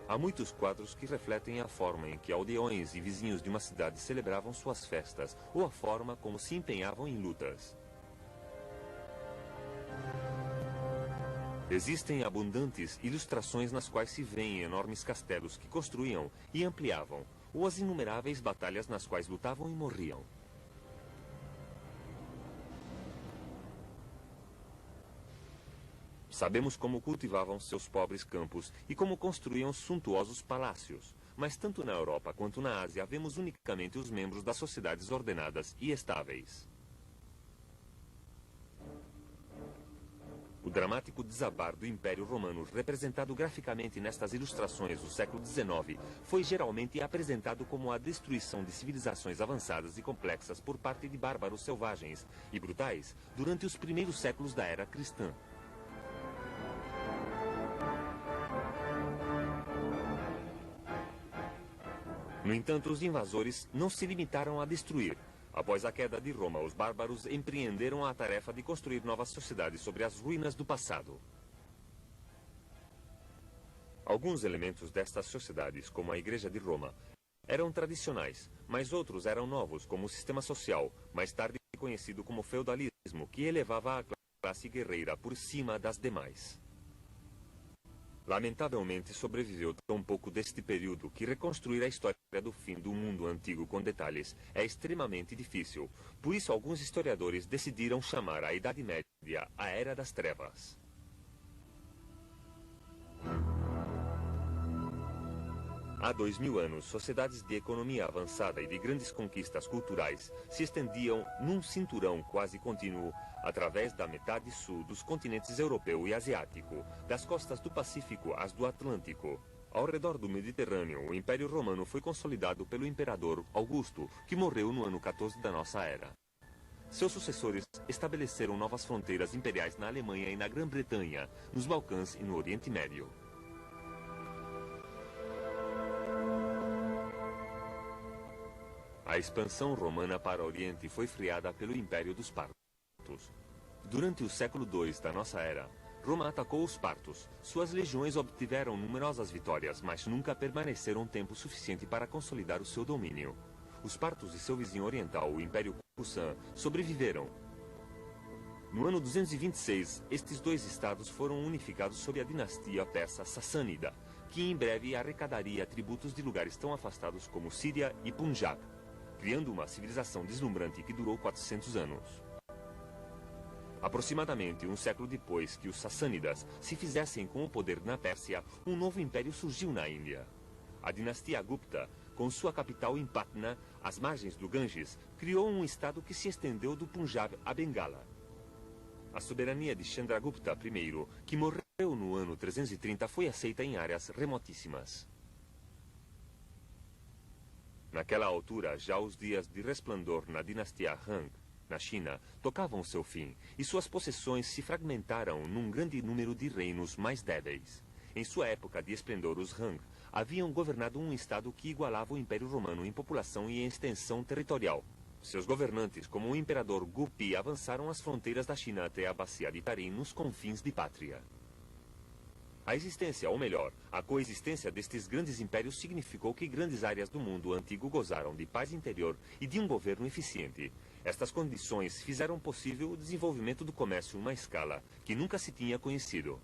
Há muitos quadros que refletem a forma em que aldeões e vizinhos de uma cidade celebravam suas festas, ou a forma como se empenhavam em lutas. Existem abundantes ilustrações nas quais se vêem enormes castelos que construíam e ampliavam, ou as inumeráveis batalhas nas quais lutavam e morriam. Sabemos como cultivavam seus pobres campos e como construíam suntuosos palácios, mas tanto na Europa quanto na Ásia vemos unicamente os membros das sociedades ordenadas e estáveis. O dramático desabar do Império Romano, representado graficamente nestas ilustrações do século XIX, foi geralmente apresentado como a destruição de civilizações avançadas e complexas por parte de bárbaros selvagens e brutais durante os primeiros séculos da era cristã. No entanto, os invasores não se limitaram a destruir. Após a queda de Roma, os bárbaros empreenderam a tarefa de construir novas sociedades sobre as ruínas do passado. Alguns elementos destas sociedades, como a Igreja de Roma, eram tradicionais, mas outros eram novos, como o sistema social, mais tarde conhecido como feudalismo, que elevava a classe guerreira por cima das demais. Lamentavelmente, sobreviveu tão pouco deste período que reconstruir a história do fim do mundo antigo com detalhes é extremamente difícil. Por isso, alguns historiadores decidiram chamar a Idade Média a Era das Trevas. Há 2000 anos, sociedades de economia avançada e de grandes conquistas culturais se estendiam num cinturão quase contínuo através da metade sul dos continentes europeu e asiático, das costas do Pacífico às do Atlântico. Ao redor do Mediterrâneo, o Império Romano foi consolidado pelo imperador Augusto, que morreu no ano 14 da nossa era. Seus sucessores estabeleceram novas fronteiras imperiais na Alemanha e na Grã-Bretanha, nos Balcãs e no Oriente Médio. A expansão romana para o Oriente foi freada pelo Império dos Partos. Durante o século II da nossa era, Roma atacou os partos. Suas legiões obtiveram numerosas vitórias, mas nunca permaneceram tempo suficiente para consolidar o seu domínio. Os partos e seu vizinho oriental, o Império Kushan, sobreviveram. No ano 226, estes dois estados foram unificados sob a dinastia persa Sassânida, que em breve arrecadaria tributos de lugares tão afastados como Síria e Punjab, criando uma civilização deslumbrante que durou 400 anos. Aproximadamente um século depois que os Sassânidas se fizessem com o poder na Pérsia, um novo império surgiu na Índia. A dinastia Gupta, com sua capital em Patna, às margens do Ganges, criou um estado que se estendeu do Punjab a Bengala. A soberania de Chandragupta I, que morreu no ano 330, foi aceita em áreas remotíssimas. Naquela altura, já os dias de resplendor na dinastia Han, na China, tocavam seu fim, e suas possessões se fragmentaram num grande número de reinos mais débeis. Em sua época de esplendor, os Han haviam governado um estado que igualava o Império Romano em população e em extensão territorial. Seus governantes, como o imperador Gupi, avançaram as fronteiras da China até a bacia de Tarim, nos confins de Pátria. A existência, ou melhor, a coexistência destes grandes impérios significou que grandes áreas do mundo antigo gozaram de paz interior e de um governo eficiente. Estas condições fizeram possível o desenvolvimento do comércio em uma escala que nunca se tinha conhecido.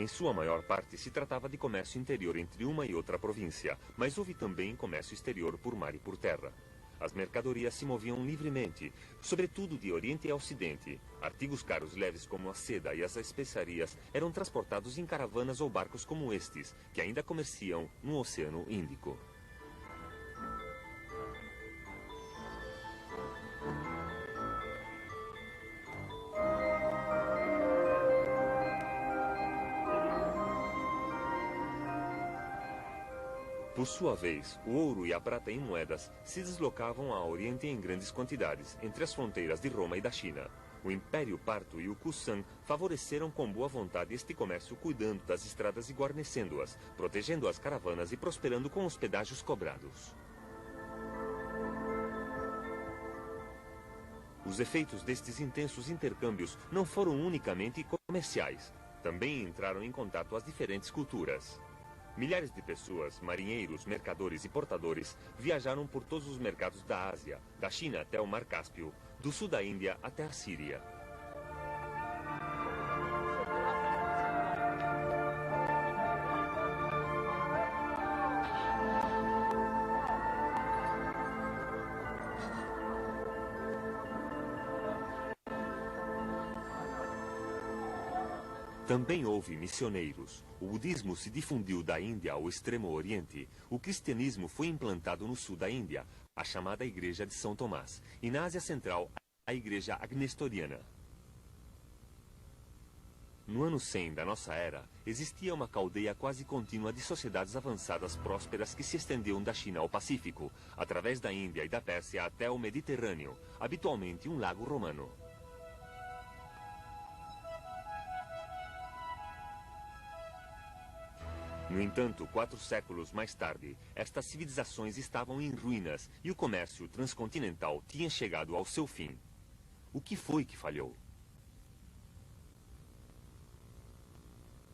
Em sua maior parte, se tratava de comércio interior entre uma e outra província, mas houve também comércio exterior por mar e por terra. As mercadorias se moviam livremente, sobretudo de Oriente a Ocidente. Artigos caros leves como a seda e as especiarias eram transportados em caravanas ou barcos como estes, que ainda comerciam no Oceano Índico. Por sua vez, o ouro e a prata em moedas se deslocavam ao Oriente em grandes quantidades, entre as fronteiras de Roma e da China. O Império Parto e o Kushan favoreceram com boa vontade este comércio, cuidando das estradas e guarnecendo-as, protegendo as caravanas e prosperando com os pedágios cobrados. Os efeitos destes intensos intercâmbios não foram unicamente comerciais. Também entraram em contato as diferentes culturas. Milhares de pessoas, marinheiros, mercadores e portadores viajaram por todos os mercados da Ásia, da China até o Mar Cáspio, do sul da Índia até a Síria. Também houve missioneiros. O budismo se difundiu da Índia ao extremo oriente. O cristianismo foi implantado no sul da Índia, a chamada Igreja de São Tomás, e na Ásia Central, a Igreja Agnestoriana. No ano 100 da nossa era, existia uma caldeia quase contínua de sociedades avançadas prósperas que se estendiam da China ao Pacífico, através da Índia e da Pérsia até o Mediterrâneo, habitualmente um lago romano. No entanto, 4 séculos mais tarde, estas civilizações estavam em ruínas e o comércio transcontinental tinha chegado ao seu fim. O que foi que falhou?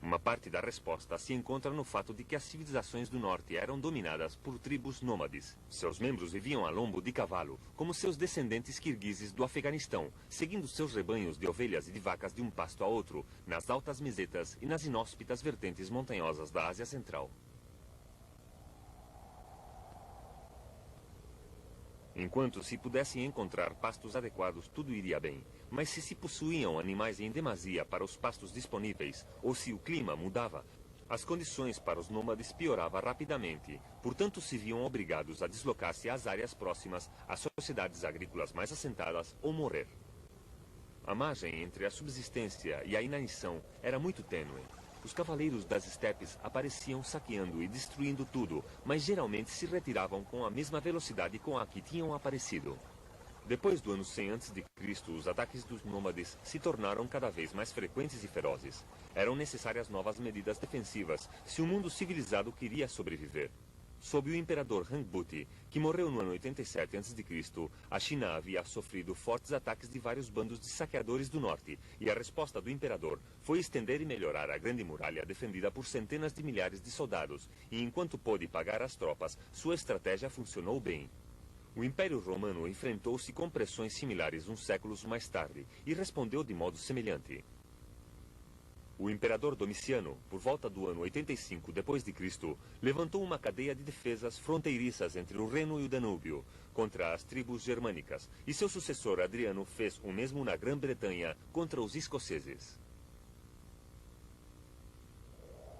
Uma parte da resposta se encontra no fato de que as civilizações do norte eram dominadas por tribos nômades. Seus membros viviam a lombo de cavalo, como seus descendentes kirguizes do Afeganistão, seguindo seus rebanhos de ovelhas e de vacas de um pasto a outro, nas altas mesetas e nas inóspitas vertentes montanhosas da Ásia Central. Enquanto se pudessem encontrar pastos adequados, tudo iria bem. Mas se possuíam animais em demasia para os pastos disponíveis, ou se o clima mudava, as condições para os nômades pioravam rapidamente. Portanto, se viam obrigados a deslocar-se às áreas próximas às sociedades agrícolas mais assentadas ou morrer. A margem entre a subsistência e a inanição era muito tênue. Os cavaleiros das estepes apareciam saqueando e destruindo tudo, mas geralmente se retiravam com a mesma velocidade com a que tinham aparecido. Depois do ano 100 a.C., os ataques dos nômades se tornaram cada vez mais frequentes e ferozes. Eram necessárias novas medidas defensivas se o mundo civilizado queria sobreviver. Sob o imperador Hangbuti, que morreu no ano 87 a.C., a China havia sofrido fortes ataques de vários bandos de saqueadores do norte, e a resposta do imperador foi estender e melhorar a grande muralha defendida por centenas de milhares de soldados, e enquanto pôde pagar as tropas, sua estratégia funcionou bem. O Império Romano enfrentou-se com pressões similares uns séculos mais tarde, e respondeu de modo semelhante. O imperador Domiciano, por volta do ano 85 d.C., levantou uma cadeia de defesas fronteiriças entre o Reno e o Danúbio, contra as tribos germânicas, e seu sucessor Adriano fez o mesmo na Grã-Bretanha contra os escoceses.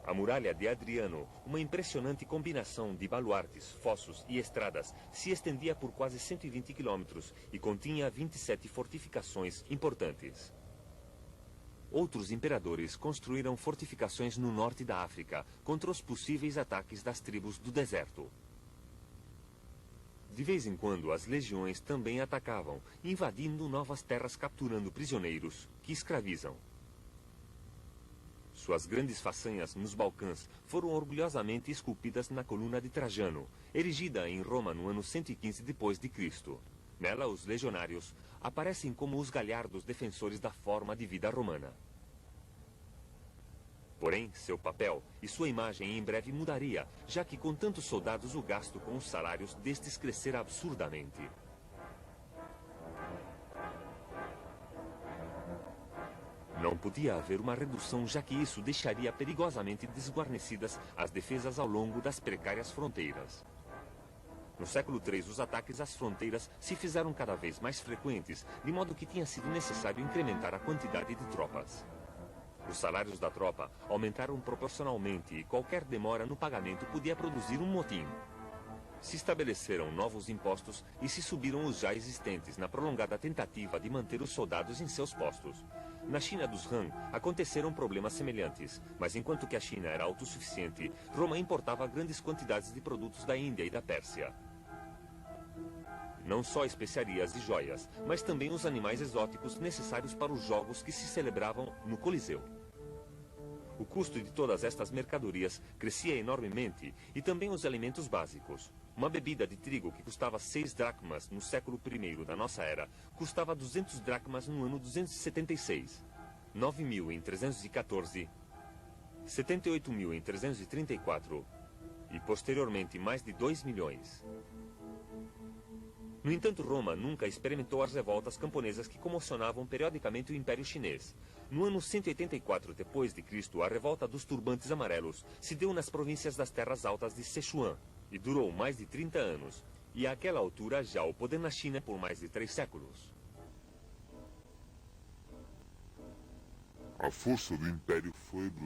A muralha de Adriano, uma impressionante combinação de baluartes, fossos e estradas, se estendia por quase 120 quilômetros e continha 27 fortificações importantes. Outros imperadores construíram fortificações no norte da África contra os possíveis ataques das tribos do deserto. De vez em quando, as legiões também atacavam, invadindo novas terras, capturando prisioneiros que escravizam. Suas grandes façanhas nos Balcãs foram orgulhosamente esculpidas na coluna de Trajano, erigida em Roma no ano 115 d.C. Nela, os legionários aparecem como os galhardos defensores da forma de vida romana. Porém, seu papel e sua imagem em breve mudaria, já que com tantos soldados o gasto com os salários destes crescera absurdamente. Não podia haver uma redução, já que isso deixaria perigosamente desguarnecidas as defesas ao longo das precárias fronteiras. No século III, os ataques às fronteiras se fizeram cada vez mais frequentes, de modo que tinha sido necessário incrementar a quantidade de tropas. Os salários da tropa aumentaram proporcionalmente e qualquer demora no pagamento podia produzir um motim. Se estabeleceram novos impostos e se subiram os já existentes na prolongada tentativa de manter os soldados em seus postos. Na China dos Han, aconteceram problemas semelhantes, mas enquanto que a China era autossuficiente, Roma importava grandes quantidades de produtos da Índia e da Pérsia. Não só especiarias e joias, mas também os animais exóticos necessários para os jogos que se celebravam no Coliseu. O custo de todas estas mercadorias crescia enormemente e também os alimentos básicos. Uma bebida de trigo que custava 6 dracmas no século I da nossa era, custava 200 dracmas no ano 276, 9.000 em 314, 78.000 em 334 e posteriormente mais de 2 milhões. No entanto, Roma nunca experimentou as revoltas camponesas que comocionavam periodicamente o Império Chinês. No ano 184 d.C., a revolta dos turbantes amarelos se deu nas províncias das terras altas de Sichuan e durou mais de 30 anos. E àquela altura já o poder na China por mais de 3 séculos. A força do Império foi brutal.